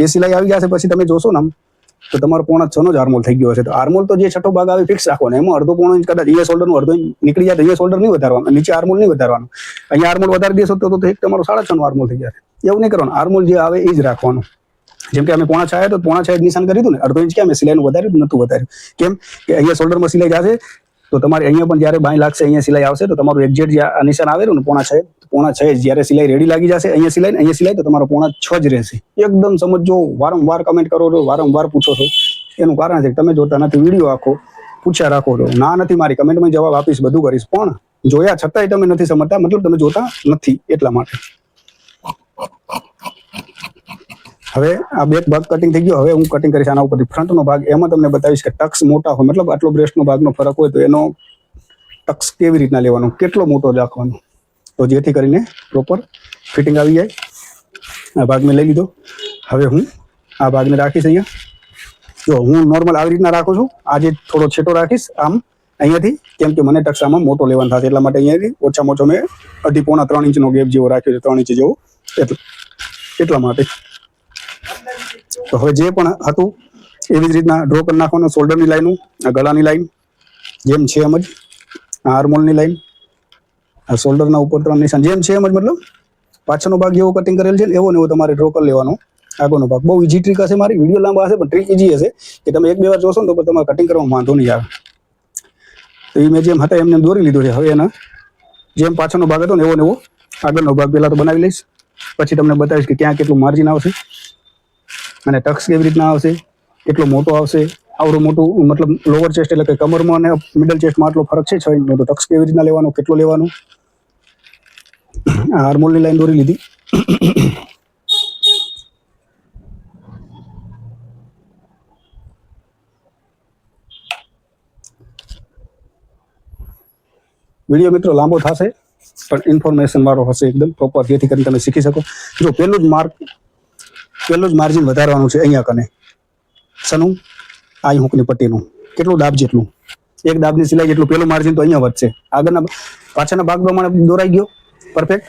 એ સિલાઈ આવી જશે પછી તમે જોશો ને તો તમારો 5.5 જ આર્મોલ થઈ ગયો હશે. તો આર્મોલ તો જે છઠ્ઠો ભાગ આવે ફિક્સ રાખવાનો, એમાં અડધો પોણો ઇંચ કદાચ અહીંયા શોલ્ડરનું અડધો ઇંચ નીકળી જાય તો અહીંયા શોલ્ડર નહીં વધારવાનું, નીચે આર્મોલ નહીં વધારવાનું. અહીંયા આર્મોલ વધારી દેશો તો એક તમારો 6.5 આર્મોલ થઈ જશે. એવું નહીં કરવાનું, આર્મોલ જે આવે એ જ રાખવાનું. જેમ કે અમે 6.5 તો 6.5 નિશાન કરી હતું ને, અડધો ઇંચ ક્યાં મેં સિલાઈનું વધાર્યું નતું વધાર્યું. કેમ કે અહીંયા શોલ્ડરમાં સિલાઈ જશે તો તમારે અહીંયા પણ જ્યારે બાય લાગશે અહીંયા સિલાઈ આવશે તો તમારું એક્ઝેક્ટ જે આ નિશાન આવેલું ને 6.5 જ્યારે સિલાઈ રેડી લાગી જશે અહીંયા સિલાઈ તો તમારો 6.5 જ રહેશે. એકદમ સમજો, વારંવાર કમેન્ટ કરો છો, વારંવાર પૂછો છો. એનું કારણ છે કે તમે જોતા નથી વિડીયો, આખો પૂછ્યા રાખો છો. ના નથી મારી કમેન્ટમાં જવાબ આપીશ, બધું કરીશ, પણ જોયા છતાંય તમે નથી સમજતા, મતલબ તમે જોતા નથી એટલા માટે. હવે આ બેક ભાગ કટિંગ થઈ ગયો. હવે હું કટિંગ કરીશ આના ઉપરથી ફ્રન્ટનો ભાગ. એમાં તમને બતાવીશ કે ટક્સ મોટા હોય, મતલબ આટલો બ્રેસ્ટનો ભાગનો ફરક હોય તો એનો ટક્સ કેવી રીતના લેવાનો, કેટલો મોટો રાખવાનો, તો જેથી કરીને પ્રોપર ફિટિંગ આવી જાય. આ ભાગ મેં લઈ લીધો. હવે હું આ ભાગને રાખીશ અહીંયા. જો હું નોર્મલ આવી રીતના રાખું છું, આજે થોડો છેટો રાખીશ આમ અહીંયાથી, કેમ કે મને ટક્સ આમાં મોટો લેવાનો થશે એટલા માટે અહીંયાથી ઓછામાં ઓછો મેં 2.5-3 ઇંચનો ગેપ જેવો રાખ્યો છે, 3 ઇંચ જેવો, એટલા માટે. તો હવે જે પણ હતું એવી જ રીતના ડ્રો કરી નાખવાનું. શોલ્ડરની લાઈનું, આ ગળાની લાઈન જેમ છે એમ જ, આ આર્મોલની લાઈન, આ શોલ્ડરના ઉપર 3 નિશાન જેમ છે એમ જ, મતલબ પાછળનો ભાગ જેવો કટિંગ કરેલ છે ને એવો ને એવો તમારે ડ્રો કરી લેવાનો. આગળનો ભાગ બહુ ઈજી ટ્રીક હશે, મારી વિડીયો લાંબા હશે પણ ટ્રીક ઈજી હશે કે તમે 1-2 વાર જોશો ને તો તમારે કટિંગ કરવામાં વાંધો નહીં આવે. તો એ મેં જેમ હતા એમને દોરી લીધો છે. હવે એના જેમ પાછળનો ભાગ હતો ને એવો ને એવો આગળનો ભાગ પહેલાં તો બનાવી લઈશ, પછી તમને બતાવીશ કે ક્યાં કેટલું માર્જિન આવશે અને ટક્સ કેવી રીતના આવશે, કેટલો મોટો આવશે. આવડું મોટું મતલબ લોઅર ચેસ્ટ એટલે કે કમરમાં અને મિડલ ચેસ્ટમાં આટલો ફરક છે 6 ઇંચનો, તો ટક્સ કેવી રીતના લેવાનો, કેટલો લેવાનો. આ આર્મોલની લાઈન દોરી લીધી. વિડીયો મિત્રો લાંબો થશે પણ ઇન્ફોર્મેશન વાળો હશે એકદમ પ્રોપર, જેથી કરીને તમે શીખી શકો. જો પહેલું જ માર્જિન વધારવાનું છે અહીંયા કને સનું આઈ હુકની પટ્ટીનું, કેટલું દાબ જેટલું, એક દાબની સિલાઈ જેટલું પહેલું માર્જિન તો અહીંયા વધશે. આગળના પાછળના ભાગ પ્રમાણે દોરાઈ ગયો પરફેક્ટ.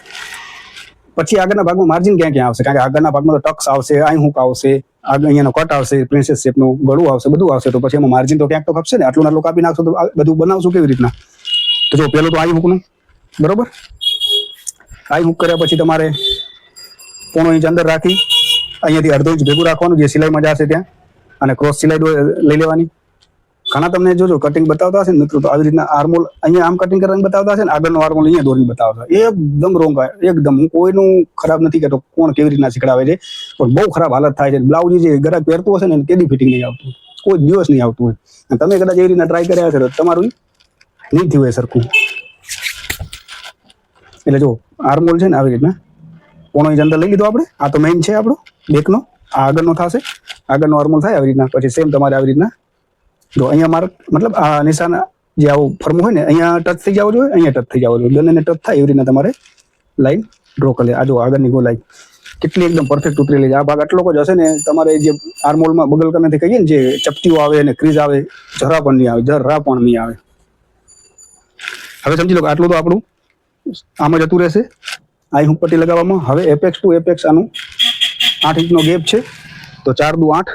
પછી આગળના ભાગમાં માર્જિન ક્યાં ક્યાં આવશે, કારણ કે આગળના ભાગમાં તો ટક્સ આવશે, આઈ હુક આવશે, આગળ અહીંયાનો કટ આવશે, પ્રિન્સેસ શેપનું ગળું આવશે, બધું આવશે. તો પછી એમાં માર્જિન તો ક્યાંક તો ખપશે ને. આટલું આટલું કાપી નાખશો તો બધું બનાવશું કેવી રીતના? તો જો પેલું તો આઈ હુકનું, બરોબર. આઈ હુક કર્યા પછી તમારે 0.5 ઇંચ અંદર રાખી અહીંયાથી અડધો ઇંચ ભેગું રાખવાનું, જે સિલાઈમાં જશે ત્યાં, અને ક્રોસ સિલાઈ લઈ લેવાની. ઘણા તમને જોજો કટિંગ બતાવતા હશે ને મિત્રો, તો આવી રીતના આર્મોલ અહીંયા આમ કટિંગ કરવાની બતાવતા હશે ને, આગળનો આર્મોલ અહીંયા દોરીને બતાવતા. એકદમ રોંગ, એકદમ. હું કોઈનું ખરાબ નથી કહેતો, કોણ કેવી રીતના શીખડાવે છે, પણ બહુ ખરાબ હાલત થાય છે. બ્લાઉઝ જે ગ્રાહક પહેરતું હશે ને કેદી ફિટિંગ નહીં આવતું, કોઈ દિવસ નહીં આવતું હોય. અને તમે કદાચ એવી રીતના ટ્રાય કર્યા હશે તો તમારું નહીં થયું હોય સરખું. એટલે જો આર્મોલ છે ને આવી રીતના 0.5 ઇંચ અંદર લઈ લીધો આપણે. આ તો મેઇન છે આપણો બેકનો, આ આગળનો થશે, આગળનો આર્મોલ થાય આવી રીતના. પછી સેમ તમારે આવી રીતના જો અહીંયા માર્ક, મતલબ આ નિશાન જે આવું ફરમું હોય ને, અહીંયા ટચ થઈ જવો જોઈએ, અહીંયા ટચ થઈ જવો જોઈએ, બંનેને ટચ થાય એવી રીતના તમારે લાઈન ડ્રો કરી લે. આ જો આગળની ગોલાઈ કેટલી એકદમ પરફેક્ટ ઉતરેલી છે. આ ભાગ આટલો જ હશે ને, તમારે જે આર્મોલમાં બગલ કરનેથી કહીએ ને, જે ચપટીઓ આવે અને ક્રીઝ આવે, જરા પણ નહીં આવે, જરા પણ નહીં આવે. હવે સમજી લો કે આટલું તો આપણું આમ જ જતું રહેશે આઈ હુક પટ્ટી લગાવવામાં. હવે એપેક્સ ટુ એપેક્સ આનું 8 ઇંચનો ગેપ છે, તો 4 દુ 8,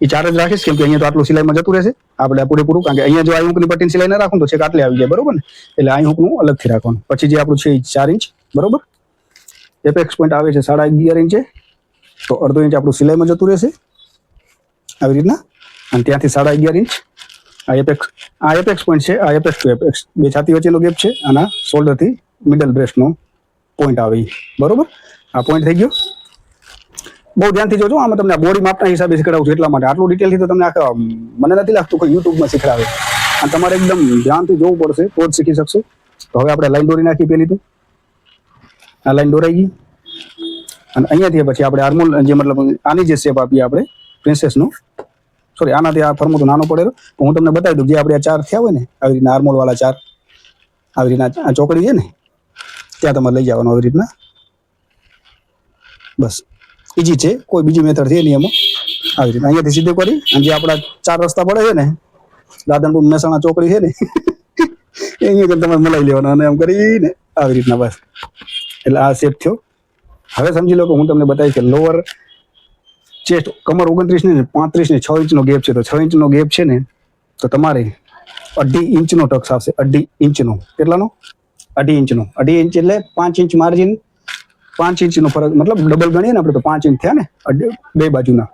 એ 4 જ રાખીશ, કેમ કે અહીંયા તો આટલું સિલાઈમાં જતું રહેશે આપણે પૂરેપૂરું. કારણ કે અહીંયા જો આઈ હુકની પટ્ટીની સિલાઈ ના રાખું તો છેક આટલે આવી જાય, બરોબર ને. એટલે આઈ હુકનું અલગથી રાખવાનું. પછી જે આપણું છે એ 4 ઇંચ, બરોબર. એપેક્સ પોઈન્ટ આવે છે 11.5 ઇંચે, તો અડધો ઇંચ આપણું સિલાઈમાં જતું રહેશે આવી રીતના. અને ત્યાંથી 11.5 ઇંચ આ એપેક્સ પોઈન્ટ છે. આ એપેક્સ ટુ એપેક્સ, બે છાતી વચ્ચેનો ગેપ છે, અને શોલ્ડરથી મિડલ બ્રેસ્ટનો પોઈન્ટ આવે, બરોબર. આ પોઈન્ટ થઈ ગયો. બહુ ધ્યાનથી જોજો, આમાં તમને બોડી માપના હિસાબે શીખડાવું છું, એટલા માટે. આટલું ડિટેલથી તો તમને આખા મને નથી લાગતું કોઈ યુટ્યુબમાં શીખડાવે. અને તમારે એકદમ ધ્યાનથી જોવું પડશે તો જ શીખી શકશો. તો હવે આપણે લાઈન દોરી નાખી પેલી તો. આ લાઈન દોરાઈ ગઈ. અને અહીંયાથી પછી આપણે આર્મોલ જે મતલબ આની જે શેપ આપીએ આપણે પ્રિન્સેસનો, સોરી આનાથી આ ફરમો તો નાનો પડેલો, તો હું તમને બતાવી દઉં. જે આપણે આ 4 થયા હોય ને આવી રીતના આર્મોલવાળા 4, આવી રીતના આ ચોકડી છે ને ત્યાં તમારે લઈ જવાનું આવી રીતના. બસ ઈજી છે, કોઈ બીજી મેથડ છે નહીં એમાં. આવી રીતના અહીંયાથી સીધું કરી અને જે આપણા 4 રસ્તા પડે છે ને, રાધનપુર મહેસાણા ચોકડી છે ને એ અહીંયા તમારે મલાઈ લેવાનું, અને એમ કરીને આવી રીતના બસ. એટલે આ શેપ થયો. હવે સમજી લો કે હું તમને બતાવીશ કે લોઅર ચેસ્ટ, કમર 29 ને 35 ને 6 ઇંચનો ગેપ છે. તો 6 ઇંચનો ગેપ છે ને, તો તમારે 2.5 ઇંચનો ટક્સ આવશે. 2.5 ઇંચનો. કેટલાનો? 2.5 ઇંચનો. 2.5 ઇંચ એટલે 5 ઇંચ માર્જિન, 5 ઇંચનો ફરક, મતલબ ડબલ ગણીએ ને આપણે તો 5 ઇંચ થયા ને બે બાજુના.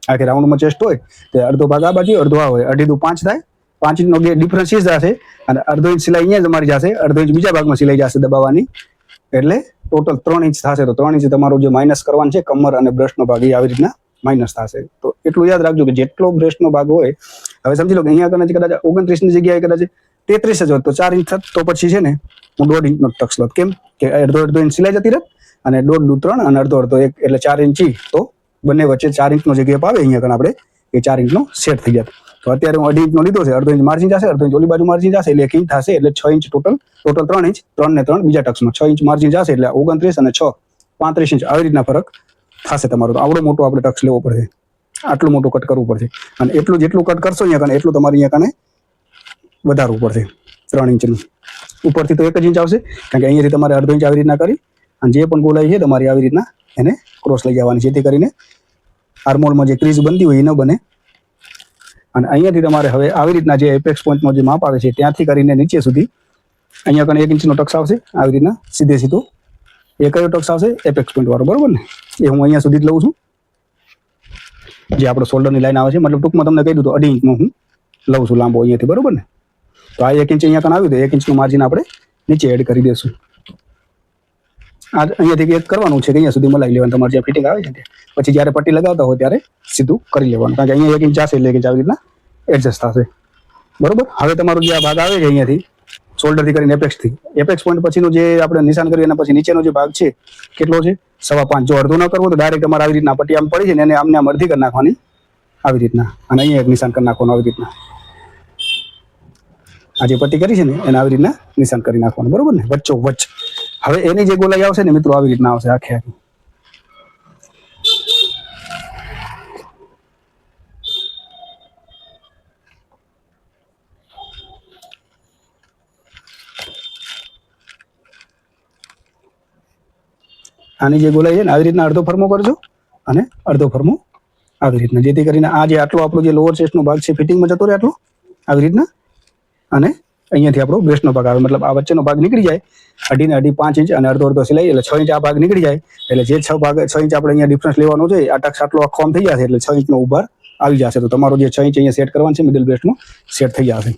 આખી રાઉન્ડમાં ચેસ્ટ હોય તો અડધો ભાગ આ બાજુ, અડધો આ હોય, 2.5 દુ 5 થાય. 5 ઇંચનો ડિફરન્સ એ જશે, અને અડધો ઇંચ સિલાઈ અહીંયા જ તમારી જશે, અડધો ઇંચ બીજા ભાગમાં સિલાઈ જશે દબાવવાની. એટલે ટોટલ 3 ઇંચ થશે. તો 3 ઇંચ તમારો જે માઇનસ કરવાનું છે કમર અને બ્રેસ્ટનો ભાગ, એ આવી રીતના માઇનસ થશે. તો એટલું યાદ રાખજો કે જેટલો બ્રેસ્ટનો ભાગ હોય, હવે સમજી લો કે અહીંયા કદાચ 29 ની જગ્યાએ કદાચ 33 જ હોત તો 4 ઇંચ થત, તો પછી છે ને હું 1.5 ઇંચનો ટક્સ લોત. કેમ કે અડધો ઇંચ સિલાઈ જતી રહે, અને 1.5 દુ 3 અને અડધો 1, એટલે 4 ઇંચ. તો બંને વચ્ચે 4 ઇંચનો જે ગેપ આવે અહીંયા કણ આપણે એ 4 ઇંચનો સેટ થઈ જાય. તો અત્યારે હું 2.5 ઇંચનો લીધો છે, અડધો ઇંચ માર્જિન જશે, અડધો ઇંચ ઓલી બાજુ માર્જિન જશે, એટલે 1 ઇંચ થશે. એટલે 6 ઇંચ ટોટલ 3 ઇંચ, 3 ને 3 બીજા ટક્સમાં 6 ઇંચ માર્જિન જશે. એટલે 29 અને 6 35 ઇંચ આવી રીતના ફરક થશે તમારો. તો આવડો મોટો આપણે ટક્સ લેવો પડશે, આટલું મોટું કટ કરવું પડશે. અને એટલું જેટલું કટ કરશો અહીંયા કને એટલું તમારે અહીંયા કને વધારવું પડશે. 3 ઇંચનું ઉપરથી તો 1 જ ઇંચ આવશે, કારણ કે અહીંયાથી તમારે અડધો ઇંચ આવી રીતના કરી અને જે પણ ગોલાઈ છે તમારી આવી રીતના એને ક્રોસ લઈ જવાની, જેથી કરીને આર્મોલમાં જે ક્રીઝ બનતી હોય એ ન બને. અને અહીંયાથી તમારે હવે આવી રીતના જે એપેક્સ પોઈન્ટનો જે માપ આવે છે ત્યાંથી કરીને નીચે સુધી અહીંયા કને 1 ઇંચનો ટક્સ આવશે આવી રીતના સીધે સીધો. એ કયો ટક્સ આવશે? એપેક્સ પોઈન્ટ વાળો, બરોબર ને. એ હું અહીંયા સુધી જ લઉં છું, જે આપણો શોલ્ડરની લાઈન આવે છે. મતલબ ટૂંકમાં તમને કહી દઉં તો 2.5 ઇંચનો હું લઉં છું લાંબો અહીંયાથી, બરોબર ને. તો આ 1 ઇંચ અહીંયા કને આવ્યું તો 1 ઇંચનું માર્જિન આપણે નીચે એડ કરી દઈશું. આ અહીંયાથી એક કરવાનું છે કે અહીંયા સુધી મલાઈ લેવાનું, તમારે જે ફિટિંગ આવે છે ત્યાં. પછી જ્યારે પટ્ટી લગાવતા હોય ત્યારે સીધું કરી લેવાનું, કારણ કે અહીંયા 1 ઇંચ જશે એટલે 1 ઇંચ આવી રીતના એડજસ્ટ થશે, બરોબર. હવે તમારું જે આ ભાગ આવે છે અહીંયાથી શોલ્ડરથી કરીને એપેક્સથી, એપેક્સ પોઈન્ટ પછીનું જે આપણે નિશાન કરીએ એના પછી નીચેનો જે ભાગ છે કેટલો છે? 5.25. જો અડધો ન કરવો તો ડાયરેક્ટ તમારે આવી રીતના પટ્ટી આમ પડી છે ને એને આમને આમ અડધી કરી નાખવાની આવી રીતના, અને અહીંયા એક નિશાન કરી નાખવાનું આવી રીતના. આ જે પટ્ટી કરી છે ને એને આવી રીતના નિશાન કરી નાખવાનું, બરોબર ને, વચ્ચો વચ્ચ. હવે એની જે ગોલાઈ આવશે ને મિત્રો આવી રીતના આવશે આખે આખી. આની જે ગોલાઈ છે ને આવી રીતના અડધો ફરમો કરજો અને અડધો ફરમો આવી રીતના, જેથી કરીને આ જે આટલો આપણો જે લોઅર ચેસ્ટનો ભાગ છે ફિટિંગમાં જતો રહે આટલો આવી રીતના, અને અહીંયાથી આપણો બ્રેસ્ટનો ભાગ આવે, મતલબ આ વચ્ચેનો ભાગ નીકળી જાય 2.5 ને 2.5 5 ઇંચ અને અડધો અડધો સિલાઈ એટલે 6 ઇંચ આ ભાગ નીકળી જાય, એટલે જે 6 ઇંચ આપણે અહીંયા ડિફરન્સ લેવાનો છે આ ટક્સ આટલો આખો આમ થઈ જશે એટલે 6 ઇંચનો ઉભાર આવી જશે. તો તમારો જે 6 ઇંચ અહીંયા સેટ કરવાનું છે મિડલ બ્રેસ્ટમાં સેટ થઈ જશે.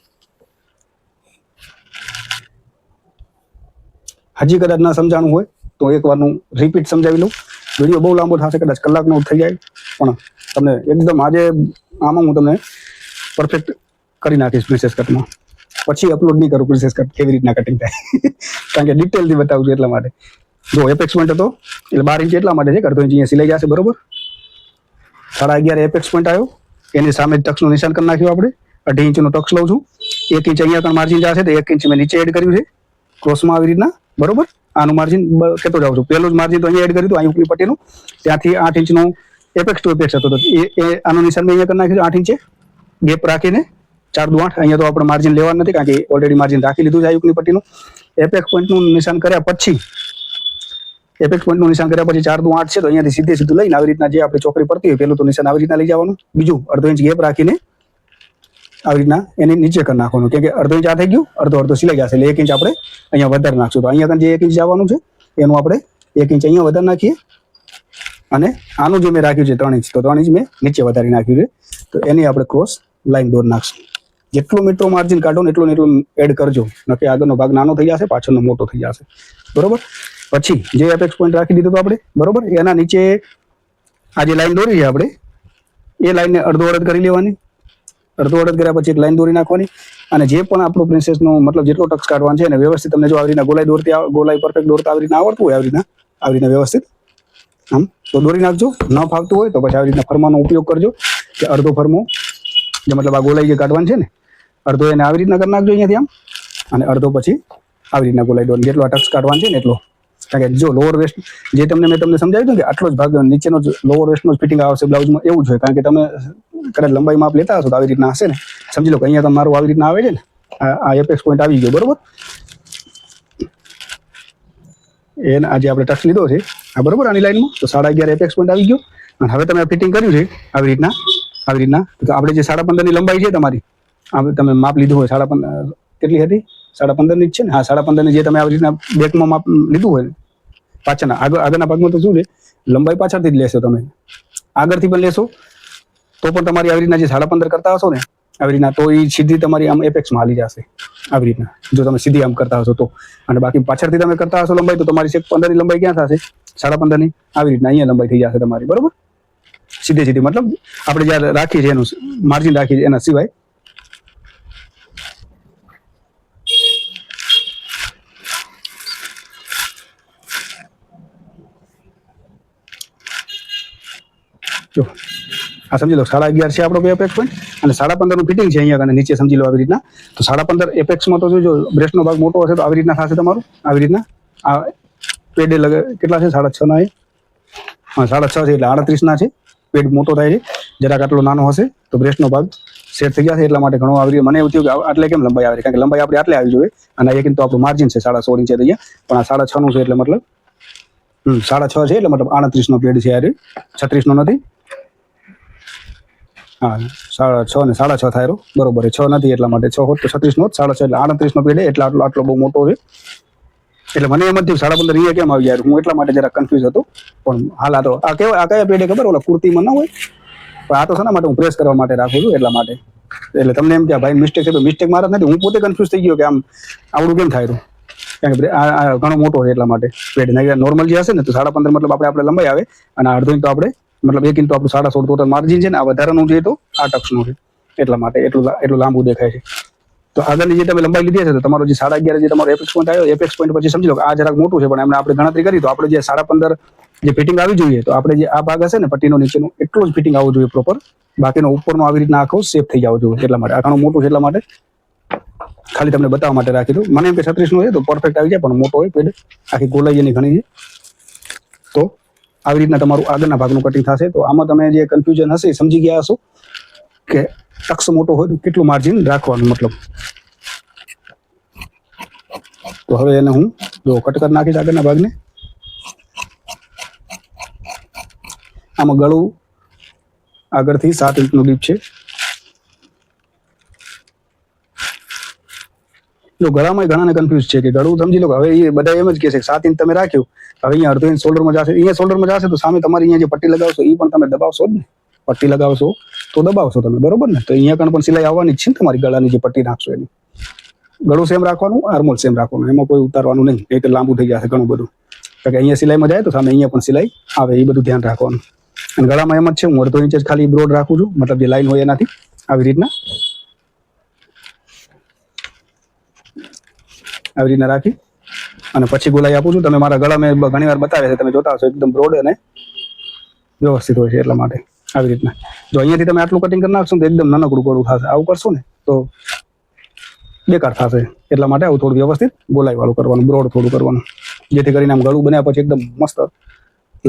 હજી કદાચ ના સમજાણું હોય તો એકવારનું રિપીટ સમજાવી લઉં. વિડીયો બહુ લાંબો થશે, કદાચ કલાકનો થઈ જાય, પણ તમને એકદમ આજે આમાં હું તમને પરફેક્ટ કરી નાખીશ પ્રિન્સેસ કટમાં. પછી અપલોડ નહીં કરું પ્રિન્સેસ કટ કેવી રીતના કટિંગ થાય કારણ કે ડિટેલથી બતાવું છું એટલા માટે. જો એપેક્સ પોઈન્ટ હતો એટલે 12 ઇંચ એટલા માટે છે કે અડધો ઇંચ અહીંયા સિલાઈ જશે બરોબર. 11.5 એપેક્સ પોઈન્ટ આવ્યો, એની સામે ટક્સનું નિશાન કરી નાખ્યું આપણે. 2.5 ઇંચનો ટક્સ લઉં છું, 1 ઇંચ અહીંયા પણ માર્જિન જશે તો 1 ઇંચ મેં નીચે એડ કર્યું છે ક્રોસમાં આવી રીતના બરોબર. આનું માર્જિન કહેતો જાઉં છું, પહેલું જ માર્જિન તો અહીંયા એડ કર્યું હતું અહીં ઉપરની પટ્ટીનું, ત્યાંથી 8 ઇંચનું એપેક્સ ટુ એપેક્સ હતો તો એ આનું નિશાન મેં અહીંયા કરી નાખ્યું 8 ઇંચે ગેપ રાખીને 4 દુ 8. અહીંયા તો આપણે માર્જિન લેવાનું નથી કારણ કે ઓલરેડી માર્જિન રાખી લીધું છે આ ઉપરની પટ્ટીનું. એપેક્સ પોઈન્ટનું નિશાન કર્યા પછી 4 દુ 8 છે તો અહીંયાથી સીધું લઈને આવી રીતના જે આપણે ચોકડી પડતી હોય પેલું તો નિશાન આવી રીતના લઈ જવાનું, બીજું અડધો ઇંચ ગેપ રાખીને આવી રીતના એની નીચે કરી નાખવાનું, કેમ કે અડધો ઇંચ આ થઈ ગયું, અડધો સિલાઈ જશે એટલે 1 ઇંચ આપણે અહીંયા વધારે નાખશું. તો અહીંયા જે 1 ઇંચ જવાનું છે એનું આપણે 1 ઇંચ અહીંયા વધારે નાખીએ, અને આનું જે મેં રાખ્યું છે 3 ઇંચ તો 3 ઇંચ મેં નીચે વધારી નાખ્યું છે, તો એની આપણે ક્રોસ લાઈન દોર નાખશું. જેટલું મીટરો માર્જિન કાઢો ને એટલું એડ કરજો, નકે આગળનો ભાગ નાનો થઈ જશે પાછળનો મોટો થઈ જશે બરોબર. પછી જે એપેક્સ પોઈન્ટ રાખી દીધો તો આપણે બરોબર, એના નીચે આ જે લાઈન દોરી છે આપણે એ લાઈનને અડધો અડધ કરી લેવાની. અડધો અડધ કર્યા પછી એક લાઈન દોરી નાખવાની, અને જે પણ આપણો પ્રિન્સેસનો મતલબ જેટલો ટક્સ કાઢવાનો છે ને વ્યવસ્થિત તમને જો આવી રીતના ગોલાઈ પરફેક્ટ દોરતા આવી રીતના આવડતું હોય આવી રીતના વ્યવસ્થિત આમ તો દોરી નાખજો. ન ફાવતું હોય તો પછી આવી રીતના ફરમાનો ઉપયોગ કરજો કે અડધો ફરમો જે મતલબ આ ગોલાઈ જે કાઢવાનું છે ને અડધો એને આવી રીતના કરી નાખજો અહીંયાથી આમ, અને અડધો પછી આવી રીતના ગોલાઈ દોરવાનું, જેટલો આ ટક્સ કાઢવાનું છે ને એટલો. કારણ કે જો લોઅર વેસ્ટ જે મેં તમને સમજાવ્યું હતું કે આટલો જ ભાગ નીચેનો જ લોઅર વેસ્ટનો જ ફિટિંગ આવશે બ્લાઉઝમાં એવું જ હોય, કારણ કે તમે કદાચ લંબાઈ માપ લેતા હશો તો આવી રીતના હશે ને. સમજી લો કે અહીંયા તમારું આવી રીતના આવે છે ને આ એપેક્સ પોઈન્ટ આવી ગયો બરોબર. એને આજે આપણે ટક્સ લીધો છે આ બરોબર આની લાઈનમાં તો 11.5 એપેક્સ પોઈન્ટ આવી ગયો, અને હવે તમે ફિટિંગ કર્યું છે આવી રીતના તો આપણે જે 15.5 ની લંબાઈ છે તમારી તમે માપ લીધું હોય 15.5 કેટલી હતી 15.5 ની જ છે ને. હા 15.5 ની જે તમે આવી રીતના બેકમાં માપ લીધું હોય પાછળના આગળના ભાગમાં તો શું છે લંબાઈ પાછળથી જ લેશો, તમે આગળથી પણ લેશો તો પણ તમારી આવી રીતના જે 15.5 કરતા હશો ને આવી રીતના તો એ સીધી તમારી આમ એપેક્સમાં હાલી જશે આવી રીતના જો તમે સીધી આમ કરતા હશો તો. અને બાકી પાછળથી તમે કરતા હશો લંબાઈ તો તમારી 15 ની લંબાઈ ક્યાં થશે 15.5 ની આવી રીતના અહીંયા લંબાઈ થઈ જશે તમારી બરોબર. સીધી મતલબ આપણે જ્યાં રાખીએ છીએ એનું માર્જિન રાખીએ છીએ એના સિવાય. જો આ સમજી લો 11.5 છે આપણો એપેક્સ પોઈન્ટ અને 15.5 નું ફિટિંગ છે અહીંયા અને નીચે સમજી લો આવી રીતના. તો 15.5 એપેક્સમાં તો જો બ્રેસ્ટનો ભાગ મોટો હશે તો આવી રીતના થશે તમારું આવી રીતના. આ પેડ કેટલા છે 6.5 ના હા 6.5 છે એટલે 38 ના છે. પેડ મોટો થાય છે જરાક આટલો નાનો હશે તો બ્રેસ્ટનો ભાગ સેટ થઈ જશે, એટલા માટે ઘણો આવી મને એવું થયું કે આટલે કેમ લંબાઈ આવે, કારણ કે લંબાઈ આપણે આટલે આવી જોઈએ અને એક તો આપણું માર્જિન છે 16.5 ઇંચ અહીંયા, પણ આ 6.5 નું છે એટલે મતલબ 6.5 છે એટલે મતલબ 38 નો પેડ છે યાર, 36 નો નથી. હા 6.5 ને 6.5 થાય બરોબર, 6 નથી એટલા માટે 6 હોત તો 36 નો 6.5 એટલે 38 નો પેડ એટલે આટલો બહુ મોટો છે. એટલે મને એમ જ થયું 15.5 અહીંયા કેમ આવી જાય, હું એટલા માટે જરા કન્ફ્યુઝ હતો. પણ હાલ આ તો આ કયા પેડે ખબર ઓલા કુર્તીમાં ના હોય, પણ આ તો શાના માટે હું પ્રેસ કરવા માટે રાખું છું એટલા માટે. એટલે તમને એમ કે ભાઈ મિસ્ટેક છે તો મિસ્ટેક મારા જ નથી, હું પોતે કન્ફ્યુઝ થઈ ગયો કે આમ આવડું કેમ થાય, કારણ કે આ ઘણો મોટો છે એટલા માટે પેડ. નોર્મલ જે હશે ને તો 15.5 મતલબ આપણે લંબાઈ આવે અને અડધો ઇંચ તો આપણે મતલબ 1 ઇંચ તો આપણું 16.5 ટોટલ માર્જિન છે ને, આ વધારાનું છે તો આ ટક્સનું છે એટલા માટે એટલું લાંબુ દેખાય છે. તો આગળની જે તમે લંબાઈ લીધી છે તો તમારો જે 11.5 જે તમારો એપેક્સ પોઈન્ટ આવ્યો, એપેક્સ પોઈન્ટ પછી સમજી લો કે આ જરાક મોટું છે, પણ એમને આપણે ગણતરી કરી તો આપણે જે 15.5 જે ફિટિંગ આવી જોઈએ તો આપણે જે આ ભાગ હશે ને પટ્ટીનો નીચેનું એટલું જ ફિટિંગ આવવું જોઈએ પ્રોપર, બાકીનો ઉપરનો આવી રીતના આખો સેફ થઈ જવો જોઈએ. એટલા માટે આ ઘણું મોટું છે એટલા માટે ખાલી તમને બતાવવા માટે રાખી દઉં. મને એમ કે 36 નો છે તો પરફેક્ટ આવી જાય, પણ મોટો હોય પેડ આખી ગોલાઈ એની ઘણી છે. તો આવી રીતના તમારું આગળના ભાગનું કટિંગ થશે. તો આમાં તમે જે કન્ફ્યુઝન હશે એ સમજી ગયા હશો કે ટક્સ મોટો હોય તો કેટલું માર્જિન રાખવાનું મતલબ. તો હવે એને હું જો કટ કરી નાખીશ આગળના ભાગને. આમાં ગળું આગળથી 7 ઇંચનું ડીપ છે. જો ગળામાં ઘણાને કન્ફ્યુઝ છે કે ગળું સમજી લો કે હવે એ બધા એમ જ કહે છે કે 7 ઇંચ તમે રાખ્યું, હવે અહીંયા અડધો ઇંચ શોલ્ડરમાં જશે, અહીંયા શોલ્ડરમાં જશે તો સામે તમારી અહીંયા જે પટ્ટી લગાવશો એ પણ તમે દબાવશો જ ને. પટ્ટી લગાવશો તો દબાવશો તમે, બરોબર ને. તો અહીંયા કણ પણ સિલાઈ આવવાની જ છે ને તમારી ગળાની જે પટ્ટી નાખશો એની. ગળું સેમ રાખવાનું, આર્મોલ સેમ રાખવાનું, એમાં કોઈ ઉતારવાનું નહીં, એ તો લાંબુ થઈ જશે ઘણું બધું. કારણ કે અહીંયા સિલાઈમાં જાય તો સામે અહીંયા પણ સિલાઈ આવે, એ બધું ધ્યાન રાખવાનું. અને ગળામાં એમ જ છે, હું અડધો ઇંચ જ ખાલી બ્રોડ રાખું છું, મતલબ જે લાઈન હોય એનાથી આવી રીતના રાખી અને પછી ગોલાઈ આપું છું. તમે મારા ગળા મેં ઘણી વાર બતાવે છે, તમે જોતા હશો એકદમ બ્રોડ અને વ્યવસ્થિત હોય છે, એટલા માટે આવી રીતના. જો અહીંયાથી તમે આટલું કટિંગ કરી નાખશો તો એકદમ નાનકડું ગળું થશે. આવું કરશો ને તો બેકાર થશે, એટલા માટે આવું થોડું વ્યવસ્થિત ગોલાઈ વાળું કરવાનું, બ્રોડ થોડું કરવાનું, જેથી કરીને આમ ગળું બન્યા પછી એકદમ મસ્ત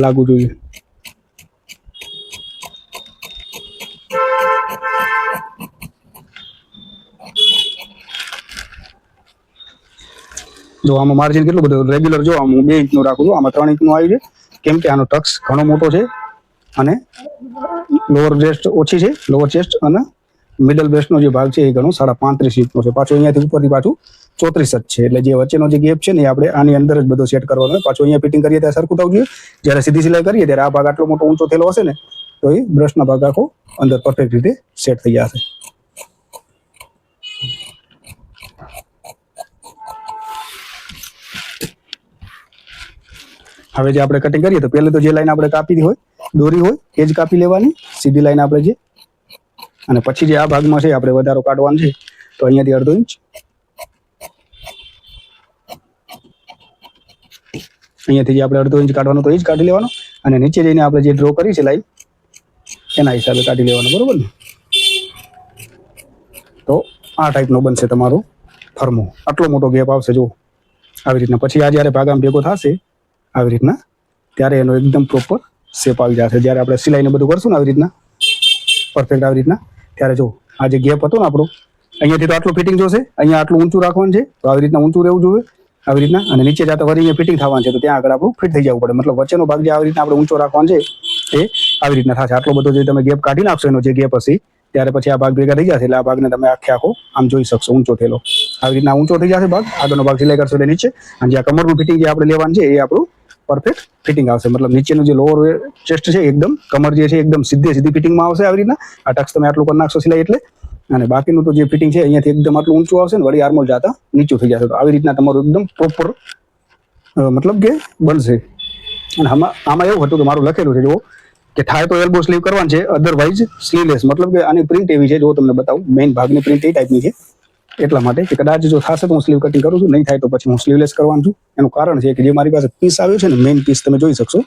લાગવું જોઈએ. જો આમાં માર્જિન કેટલું બધું રેગ્યુલર, જો આમ હું 2 ઇંચનું રાખું છું, આમાં 3 ઇંચનું આવી છે, કેમ કે આનો ટક્સ ઘણો મોટો છે અને લોઅર બ્રેસ્ટ ઓછી છે, લોઅર ચેસ્ટ, અને મિડલ બ્રેસ્ટનો જે ભાગ છે એ ઘણો 35.5 ઇંચનો છે. પાછું અહીંયાથી ઉપરથી પાછું 34 જ છે, એટલે જે વચ્ચેનો જે ગેપ છે ને એ આપણે આની અંદર જ બધો સેટ કરવાનો. પાછું અહીંયા ફિટિંગ કરીએ ત્યારે સરખું થવું જોઈએ. જ્યારે સીધી સિલાઈ કરીએ ત્યારે આ ભાગ આટલો મોટો ઊંચો થયેલો હશે ને તો એ બ્રશના ભાગ આખો અંદર પરફેક્ટ રીતે સેટ થઈ જશે. હવે જે આપણે કટિંગ કરીએ તો પહેલે તો જે લાઈન આપણે કાપી હોય, દોરી હોય, એ જ કાપી લેવાની, સીધી લાઈન આપણે જે. અને પછી જે આ ભાગમાં છે આપણે વધારો કાઢવાનો છે, તો અહીંયાથી અડધો ઇંચ, અહીંયાથી જે આપણે અડધો ઇંચ કાઢવાનો તો એ જ કાઢી લેવાનો, અને નીચે જઈને આપણે જે ડ્રો કરી છે લાઈન એના હિસાબે કાઢી લેવાનો, બરોબર ને. તો આ ટાઈપનો બનશે તમારો ફરમો. આટલો મોટો ગેપ આવશે જો આવી રીતના. પછી આ જ્યારે ભાગ આમ ભેગો થશે આવી રીતના, ત્યારે એનો એકદમ પ્રોપર શેપ આવી જશે. જ્યારે આપણે સિલાઈને બધું કરશું ને આવી રીતના પરફેક્ટ આવી રીતના, ત્યારે જો આ જે ગેપ હતો ને આપણો, અહીંયાથી તો આટલું ફિટિંગ જોશે, અહીંયા આટલું ઊંચું રાખવાનું છે, તો આવી રીતના ઊંચું રહેવું જોઈએ આવી રીતના. અને નીચે જતા વળી અહીંયા ફિટિંગ થવાનું છે, તો ત્યાં આગળ આપણું ફિટ થઈ જવું પડે. મતલબ વચ્ચેનો ભાગ જે આવી રીતના આપણે ઊંચો રાખવાનો છે એ આવી રીતના થશે. આટલો બધો જે તમે ગેપ કાઢી નાખશો એનો જે ગેપ હશે, ત્યારે પછી આ ભાગ ભેગા થઈ જશે, એટલે આ ભાગને તમે આખો આમ જોઈ શકશો ઊંચો થયેલો. આવી રીતના ઊંચો થઈ જશે ભાગ, આગળનો ભાગ સિલાઈ કરશો એટલે નીચે, અને જે આ કમરનું ફિટિંગ જે આપણે લેવાનું છે એ આપણું પરફેક્ટ ફિટિંગ આવશે. મતલબ નીચેનું જે લોઅર ચેસ્ટ છે એકદમ, કમર જે છે એકદમ સીધી ફિટિંગમાં આવશે આવી રીતના. આ ટક્સ તમે આટલું કરી નાખશો સિલાઈ એટલે, અને બાકીનું તો જે ફિટિંગ છે અહીંયાથી એકદમ આટલું ઊંચું આવશે ને વળી આર્મોલ જાતા નીચું થઈ જશે. તો આવી રીતના તમારું એકદમ પ્રોપર મતલબ કે બનશે. અને આમાં એવું હતું કે મારું લખેલું છે જુઓ કે થાય તો એલ્બો સ્લીવ કરવાનું છે, અધરવાઇઝ સ્લીવલેસ. મતલબ કે આની પ્રિન્ટ એવી છે, જો તમને બતાવું, મેઇન ભાગની પ્રિન્ટ એ ટાઈપની છે, એટલા માટે કે કદાચ જો થશે તો હું સ્લીવ કટિંગ કરું છું, નહીં થાય તો પછી હું સ્લીવલેસ કરવાનું છું. એનું કારણ છે કે જે મારી પાસે પીસ આવ્યું છે ને, મેઇન પીસ તમે જોઈ શકશો.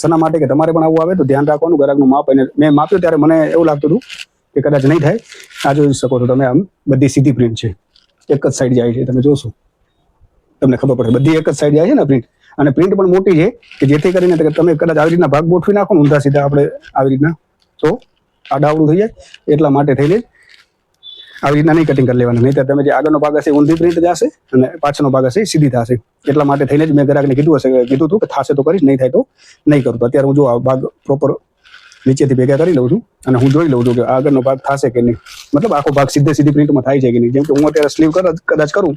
શેના માટે કે તમારે પણ આવું આવે તો ધ્યાન રાખવાનું ગ્રાહકનું માપ. અને મેં માપ્યું ત્યારે મને એવું લાગતું હતું કે કદાચ નહીં થાય. આ જોઈ શકો છો તમે, આમ બધી સીધી પ્રિન્ટ છે, એક જ સાઈડ જાય છે, તમે જોશો તમને ખબર પડશે, બધી એક જ સાઈડ જાય છે ને પ્રિન્ટ. અને પ્રિન્ટ પણ મોટી છે કે જેથી કરીને તમે કદાચ આવી રીતના ભાગ ગોઠવી નાખો ને ઊંધા સીધા આપણે આવી રીતના, તો આડાવડું થઈ જાય. એટલા માટે થઈને આવી રીતના નહીં કટિંગ કરી લેવાનું, નહીં તો તમે જે આગળનો ભાગ હશે ઊંધી પ્રિન્ટ જશે અને પાછળનો ભાગ હશે સીધી થશે. એટલા માટે થઈને જ મેં ગ્રાહકને કીધું હતું કે થશે તો કરીશ, નહીં થાય તો નહીં કરું. તો અત્યારે હું જો આ ભાગ પ્રોપર નીચેથી ભેગા કરી લઉં છું અને હું જોઈ લઉં છું કે આગળનો ભાગ થશે કે નહીં, મતલબ આખો ભાગ સીધી પ્રિન્ટમાં થાય છે કે નહીં. જેમ કે હું અત્યારે સ્લીવ કદાચ કરું,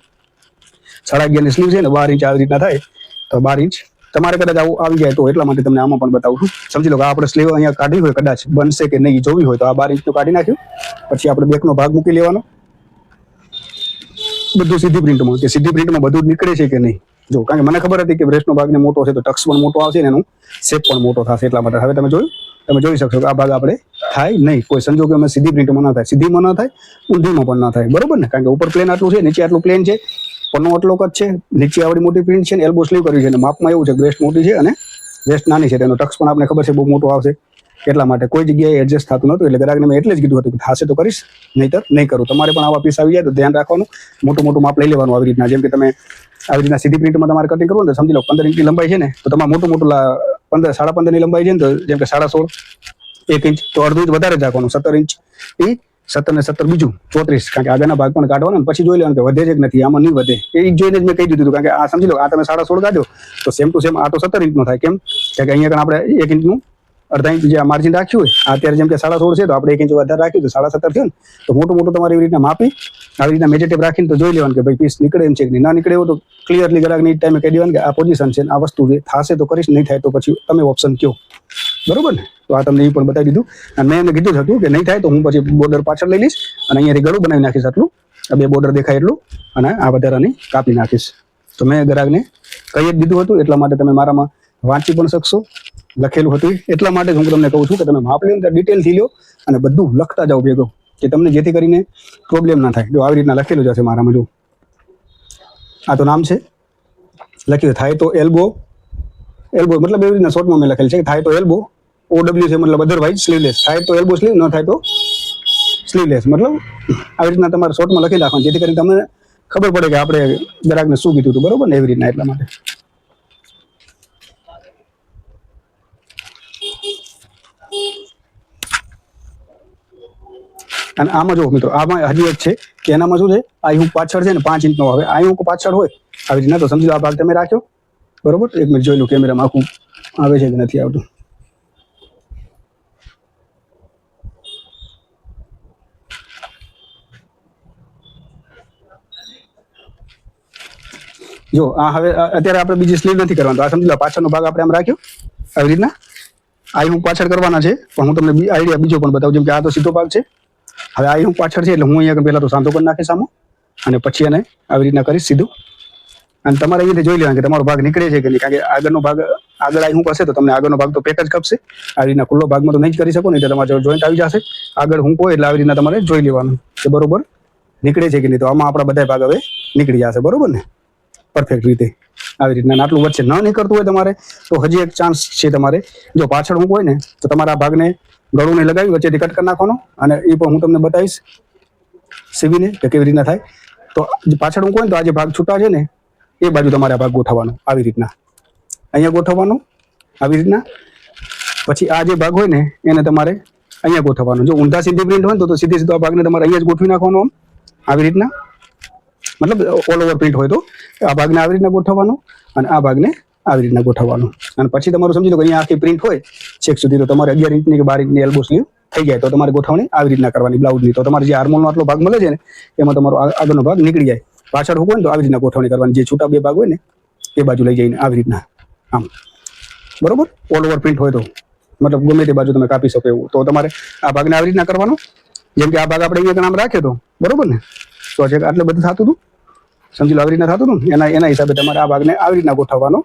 11.5 સ્લીવ છે ને, 12 ઇંચ આવી રીતના થાય, તો 12 ઇંચ તમારે કદાચ આવું આવી જાય તો એટલા માટે તમને આમાં પણ બતાવું છું. સમજી લો કે આપણે સ્લીવ અહીંયા કાઢી હોય, કદાચ બનશે કે નહીં જોવી હોય તો આ 12 ઇંચનું કાઢી નાખ્યું, પછી આપણે બેકનો ભાગ મૂકી લેવાનો, બધું સીધી પ્રિન્ટમાં, કે સીધી પ્રિન્ટમાં બધું જ નીકળે છે કે નહીં જો. કારણ કે મને ખબર હતી કે બ્રેસ્ટનો ભાગ ને મોટો છે તો ટક્સ પણ મોટો આવશે ને એનું શેપ પણ મોટો થશે, એટલા માટે. હવે તમે જોઈ શકશો કે આ ભાગ આપણે થાય નહીં, કોઈ સંજોગોમાં સીધી પ્રિન્ટમાં ના થાય, સીધીમાં ના થાય, ઊંધીમાં પણ ના થાય, બરોબર ને. કારણ કે ઉપર પ્લેન આટલું છે, નીચે આટલું પ્લેન છે, પન્નો આટલો કટ છે, નીચે આવડી મોટી પ્રિન્ટ છે ને એલ્બો સ્લીવ કર્યું છે. અને માપમાં એવું છે બ્રેસ્ટ મોટી છે અને વેસ્ટ નાની છે, તેનો ટક્સ પણ આપણે ખબર છે બહુ મોટો આવશે. એટલા માટે કોઈ જગ્યાએ એડજસ્ટ થતું નહોતું, એટલે ગ્રાહકને મેં એટલે જ કીધું હતું કે થશે તો કરીશ, નહીંતર નહીં કરું. તમારે પણ આવા પીસ આવી જાય તો ધ્યાન રાખવાનું, મોટું માપ લઈ લેવાનું આવી રીતના. જેમ કે તમે આવી રીતના સીધી પ્રિન્ટમાં તમારે કટિંગ કરવું ને, સમજી લો 15 ઇંચની લંબાઈ છે ને, તો તમારે મોટું 15.5 ની લંબાઈ છે ને, તો જેમ કે 16.5 1 ઇંચ, તો અડધું ઇંચ વધારે જ રાખવાનું, 17 ઇંચ એ 17 ને 17 બીજું 34. કારણ કે આગળના ભાગ પણ કાઢવાના, પછી જોઈ લેવાનું કે વધે છે કે નથી, આમાં નહીં વધે. એ જોઈને જ મેં કહી દીધું હતું. કારણ કે આ સમજી લો આ તમે 16.5 કાઢ્યો તો સેમ ટુ સેમ આ તો 17 ઇંચનો થાય. કેમ? કારણ કે અહીંયા આપણે 1 ઇંચનું અડધા ઇંચ જે આ માર્જિન રાખ્યું હોય, અત્યારે જેમ કે 16.5 છે તો આપણે 1 ઇંચ વધારે રાખ્યું તો 17.5 થયું ને, તો મોટું મોટું તમારે એવી રીતના માપી આવી રીતના મેજર ટેપ રાખીને તો જોઈ લેવાનું કે ભાઈ પીસ નીકળે એમ છે કે નહીં. ના નીકળે એવું તો ક્લિયરલી ગ્રાહકની ટાઈમે કહી દેવાનું કે આ પોઝિશન છે, આ વસ્તુ છે, થશે તો કરીશ, નહીં થાય તો પછી તમે ઓપ્શન કહો, બરોબર ને. તો આ તમને એ પણ બતાવી દીધું. અને મેં એમને કીધું હતું કે નહીં થાય તો હું પછી બોર્ડર પાછળ લઈ લઈશ અને અહીંયાથી ગળું બનાવી નાખીશ આટલું, આ 2 બોર્ડર દેખાય એટલું, અને આ વધારાની કાપી નાખીશ. તો મેં ગ્રાહકને કહી જ દીધું હતું, એટલા માટે તમે મારામાં વાંચી પણ શકશો. લખેલું હતું એટલા માટે હું તમને કહું છું કે તમે માપ લો ત્યારે ડિટેલથી લો અને બધું લખતા જાઓ ભેગો, કે તમને જેથી કરીને પ્રોબ્લેમ ના થાય. જો આવી રીતના લખેલું જ હશે મારામાં. જો આ તો નામ છે લખ્યું, થાય તો એલ્બો, એલ્બો મતલબ એવી રીતના શોર્ટમાં મેં લખેલ છે કે થાય તો એલ્બો, OW છે મતલબ અધરવાઇઝ સ્લીવલેસ, થાય તો એલ્બો સ્લીવ, ન થાય તો સ્લીવલેસ. મતલબ આવી રીતના તમારે શોર્ટમાં લખી રાખવાનું, જેથી કરીને તમને ખબર પડે કે આપણે ગ્રાહકને શું કીધું હતું, બરોબર ને, એવી રીતના. એટલા માટે અને આમાં જો મિત્રો, આમાં હજી એક છે કે એનામાં શું છે, આ હું પાછળ છે ને 5 ઇંચનો આવે, આ હું પાછળ હોય આવી રીતના, તો સમજી લો આ ભાગ તમે રાખ્યો, બરોબર. 1 મિનિટ જોઈ લો કેમેરામાં આખું આવે છે કે નથી આવતું. જો આ હવે અત્યારે આપણે બીજી સ્લીવ નથી કરવાનું, તો આ સમજી લો પાછળનો ભાગ આપણે આમ રાખ્યો આવી રીતના, આ હું પાછળ કરવાના છે. પણ હું તમને આઈડિયા બીજો પણ બતાવું, જેમ કે આ તો સીધો ભાગ છે, હવે આ હું પાછળ છે એટલે હું અહીંયા પહેલા તો સાંધો કરી નાખીશ આમાં, અને પછી એને આવી રીતના કરીશ સીધું. અને તમારે અહીંયાથી જોઈ લેવાનું કે તમારો ભાગ નીકળે છે કે નહીં, કારણ કે આગળનો ભાગ આગળ હું કરશે તો તમને આગળનો ભાગ તો પેક જ કપશે. આવી રીતના ખુલ્લો ભાગમાં તો નહીં જ કરી શકો ને, એટલે તમારે જોઈન્ટ આવી જશે. આગળ હું કહું એટલે આવી રીતના તમારે જોઈ લેવાનું કે બરોબર નીકળે છે કે નહીં. તો આમાં આપણા બધા ભાગ હવે નીકળી જશે, બરોબર ને, પરફેક્ટ રીતે આવી રીતના. આટલું વચ્ચે ન નીકળતું હોય તમારે તો હજી એક ચાન્સ છે તમારે, જો પાછળ હું હોય ને તો તમારા ભાગને ગળું નહીં લગાવી વચ્ચેથી કટ કરી નાખવાનો, અને એ પણ હું તમને બતાવીશ સીવીને કે કેવી રીતના થાય. તો પાછળ હું હોય ને તો આ જે ભાગ છૂટા છે ને એ બાજુ તમારે આ ભાગ ગોઠવવાનો આવી રીતના, અહીંયા ગોઠવવાનો આવી રીતના. પછી આ જે ભાગ હોય ને એને તમારે અહીંયા ગોઠવવાનો. જો ઊંધા સીધી પ્રિન્ટ હોય ને તો સીધી સીધો આ ભાગને તમારે અહીંયા જ ગોઠવી નાખવાનો આમ આવી રીતના, મતલબ ઓલ ઓવર પ્રિન્ટ હોય તો આ ભાગને આવી રીતના ગોઠવવાનો અને આ ભાગને આવી રીતના ગોઠવવાનો. અને પછી તમારું સમજી લો કે અહીંયા આખી પ્રિન્ટ હોય છેક સુધી, તો તમારે 11 ઇંચની કે 12 ઇંચની એલ્બો સ્લીવ થઈ જાય તો તમારે ગોઠવણી આવી રીતના કરવાની બ્લાઉઝની. તો તમારે જે આર્મોલનો આટલો ભાગ મળે છે ને એમાં તમારો આગળનો ભાગ નીકળી જાય. પાછળ હોય ને તો આવી રીતના ગોઠવણી કરવાની, જે છૂટા 2 ભાગ હોય ને એ બાજુ લઈ જઈને આવી રીતના આમ, બરોબર. ઓલ ઓવર પ્રિન્ટ હોય તો મતલબ ગમે તે બાજુ તમે કાપી શકો એવું. તો તમારે આ ભાગને આવી રીતના કરવાનો, જેમ કે આ ભાગ આપણે અહીંયા નામ રાખ્યો તો, બરોબર ને. તો આટલે બધું થતું હતું, સમજી લો આવી રીતના થતું હતું, એના હિસાબે તમારે આ ભાગને આવી રીતના ગોઠવવાનો.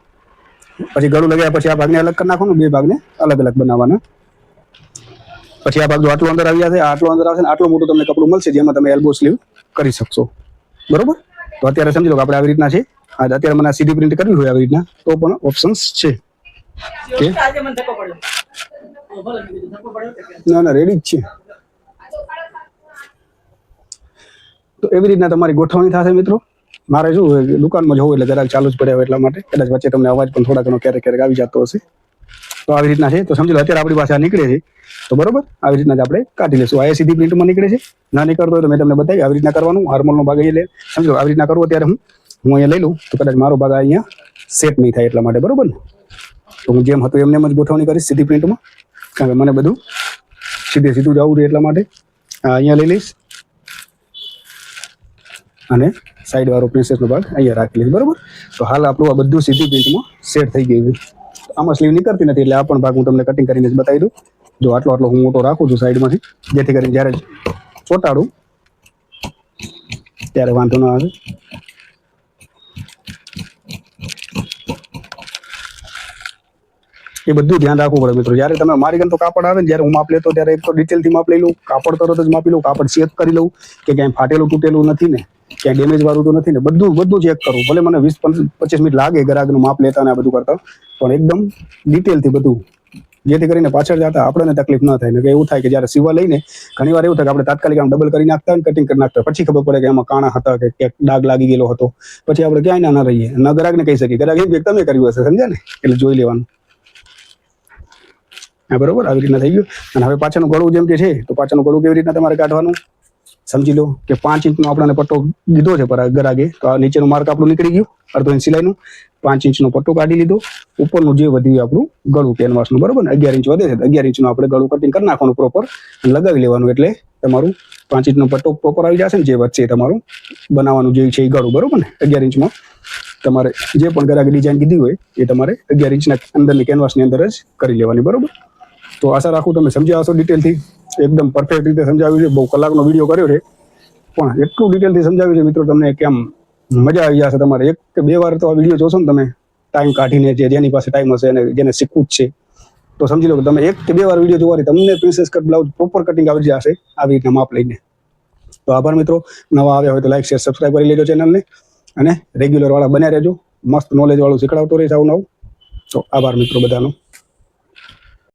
પછી ગળું લગાવ્યા પછી આ ભાગને અલગ કરી નાખવાનું, 2 ભાગને અલગ અલગ બનાવવાના. પછી આ ભાગ જો આટલો અંદર આવી જશે, આટલો અંદર આવશે ને આટલું મોટું તમને કપડું મળશે જેમાં તમે એલ્બો સ્લીવ કરી શકશો, બરોબર. તો અત્યારે સમજી લો કે આપણે આવી રીતના છે, અત્યારે મને સીધી પ્રિન્ટ કરવી હોય આવી રીતના તો પણ ઓપ્શન્સ છે. ના રેડી જ છે. તો એવી રીતના તમારી ગોઠવણી થશે મિત્રો. મારે શું દુકાનમાં જવું એટલે જરાક ચાલુ જ પડે એટલા માટે, કદાચ વચ્ચે તમને અવાજ પણ થોડા ઘણો ક્યારેક ક્યારેક આવી જતો હશે. તો આવી રીતના છે. તો સમજી લો અત્યારે આપણી પાસે આ નીકળે છે તો બરોબર આવી રીતના જ આપણે કાઢી લઈશું. આ સીધી પ્રિન્ટમાં નીકળે છે, ના નીકળતો હોય તો મેં તમને બતાવી આવી રીતના કરવાનું. હાર્મોલનો ભાગ અહીંયા લે, સમજો આવી રીતના કરવો ત્યારે હું અહીંયા લઈ લઉં તો કદાચ મારો ભાગ અહીંયા સેટ નહીં થાય એટલા માટે, બરોબર ને. તો હું જેમ હતું એમને જ ગોઠવણી કરીશ સીધી પ્રિન્ટમાં, કારણ કે મને બધું સીધું જવું રહે એટલા માટે. અહીંયા લઈ લઈશ અને સાઈડ વાળો પ્રિન્સેસનો ભાગ અહીંયા રાખી લઈશ, બરોબર. તો હાલ આપણું આ બધું સીધી પ્રિન્ટમાં સેટ થઈ ગયું છે. આમાં સ્લીવ નીકળતી નથી એટલે આ પણ ભાગ હું તમને કટિંગ કરીને જ બતાવી દઉં. જો આટલો હું મોટો રાખું છું સાઈડમાંથી, જેથી કરીને જ્યારે ચોંટાડું ત્યારે વાંધો ના આવે. એ બધું ધ્યાન રાખવું પડે મિત્રો. જ્યારે તમે મારી ગણ તો કાપડ આવે ને, જ્યારે હું માપ લેતો ત્યારે એક તો ડિટેલથી માપ લઈ લઉં, કાપડ તરત જ માપી લઉં, કાપડ ચેક કરી લઉં કે ક્યાંય ફાટેલું તૂટેલું નથી ને, ક્યાંય ડેમેજ વાળું તો નથી ને, બધું ચેક કરું. ભલે મને 20-25 મિનિટ લાગે ગ્રાહકનું માપ લેતા ને આ બધું કરતા, પણ એકદમ ડિટેલથી બધું, જેથી કરીને પાછળ જતા આપણને તકલીફ ન થાય. ને કે એવું થાય કે જ્યારે સીવા લઈને ઘણી વાર એવું થાય કે આપણે તાત્કાલિક આમ ડબલ કરી નાખતા હોય કટિંગ કરી નાખતા, પછી ખબર પડે કે એમાં કાણા હતા કે ક્યાંક ડાઘ લાગી ગયેલો હતો, પછી આપણે ક્યાંય ના રહીએ, ન ગ્રાહકને કહી શકીએ. ગ્રાહક એમ કે તમે કર્યું હશે, સમજ્યા ને, એટલે જોઈ લેવાનું. હા બરોબર, આવી રીતના થઈ ગયું. અને હવે પાછળનું ગળું જેમ કે છે તો પાછળનું ગળું કેવી રીતના તમારે કાઢવાનું સમજી લો કે 5 ઇંચનો આપણને પટ્ટો દીધો છે પર ગ્રાહકે, તો આ નીચેનું માર્ક આપણું નીકળી ગયું, 1/2 ઇંચ સિલાઈનું. 5 ઇંચનો પટ્ટો કાઢી લીધો. ઉપરનું જે વધ્યું આપણું ગળું કેનવાસનું, બરોબર ને 11 ઇંચ વધે છે તો 11 ઇંચનું આપણે ગળું કટિંગ કરી નાખવાનું પ્રોપર અને લગાવી લેવાનું. એટલે તમારું 5 ઇંચનો પટ્ટો પ્રોપર આવી જશે ને. જે વચ્ચે તમારું બનાવવાનું જે છે એ ગળું, બરોબર ને 11 ઇંચમાં તમારે જે પણ ગ્રાહકે ડિઝાઇન કીધી હોય એ તમારે 11 ઇંચના અંદરની કેનવાસની અંદર જ કરી લેવાની, બરોબર. તો આશા રાખું તમે સમજ્યા હશો ડિટેલથી. એકદમ પરફેક્ટ રીતે સમજાવ્યું છે. બહુ કલાકનો વિડીયો કર્યો છે પણ એટલું ડિટેલથી સમજાવ્યું છે મિત્રો, તમને કેમ મજા આવી જશે. તમારે 1 કે 2 વાર તો આ વિડીયો જોશો ને તમે ટાઈમ કાઢીને, જેની પાસે ટાઈમ હશે અને જેને શીખવું જ છે તો સમજી લો કે તમે 1 કે 2 વાર વિડીયો જોવાથી તમને princess cut blouse proper cutting આવી જશે આવી રીતના માપ લઈને. તો આભાર મિત્રો. નવા આવ્યા હોય તો લાઈક શેર સબસ્ક્રાઈબ કરી લેજો ચેનલને અને રેગ્યુલર વાળા બન્યા રહેજો. મસ્ત નોલેજ વાળું શીખડાવતો રહીશ આવું નવું. તો આભાર મિત્રો બધાનો.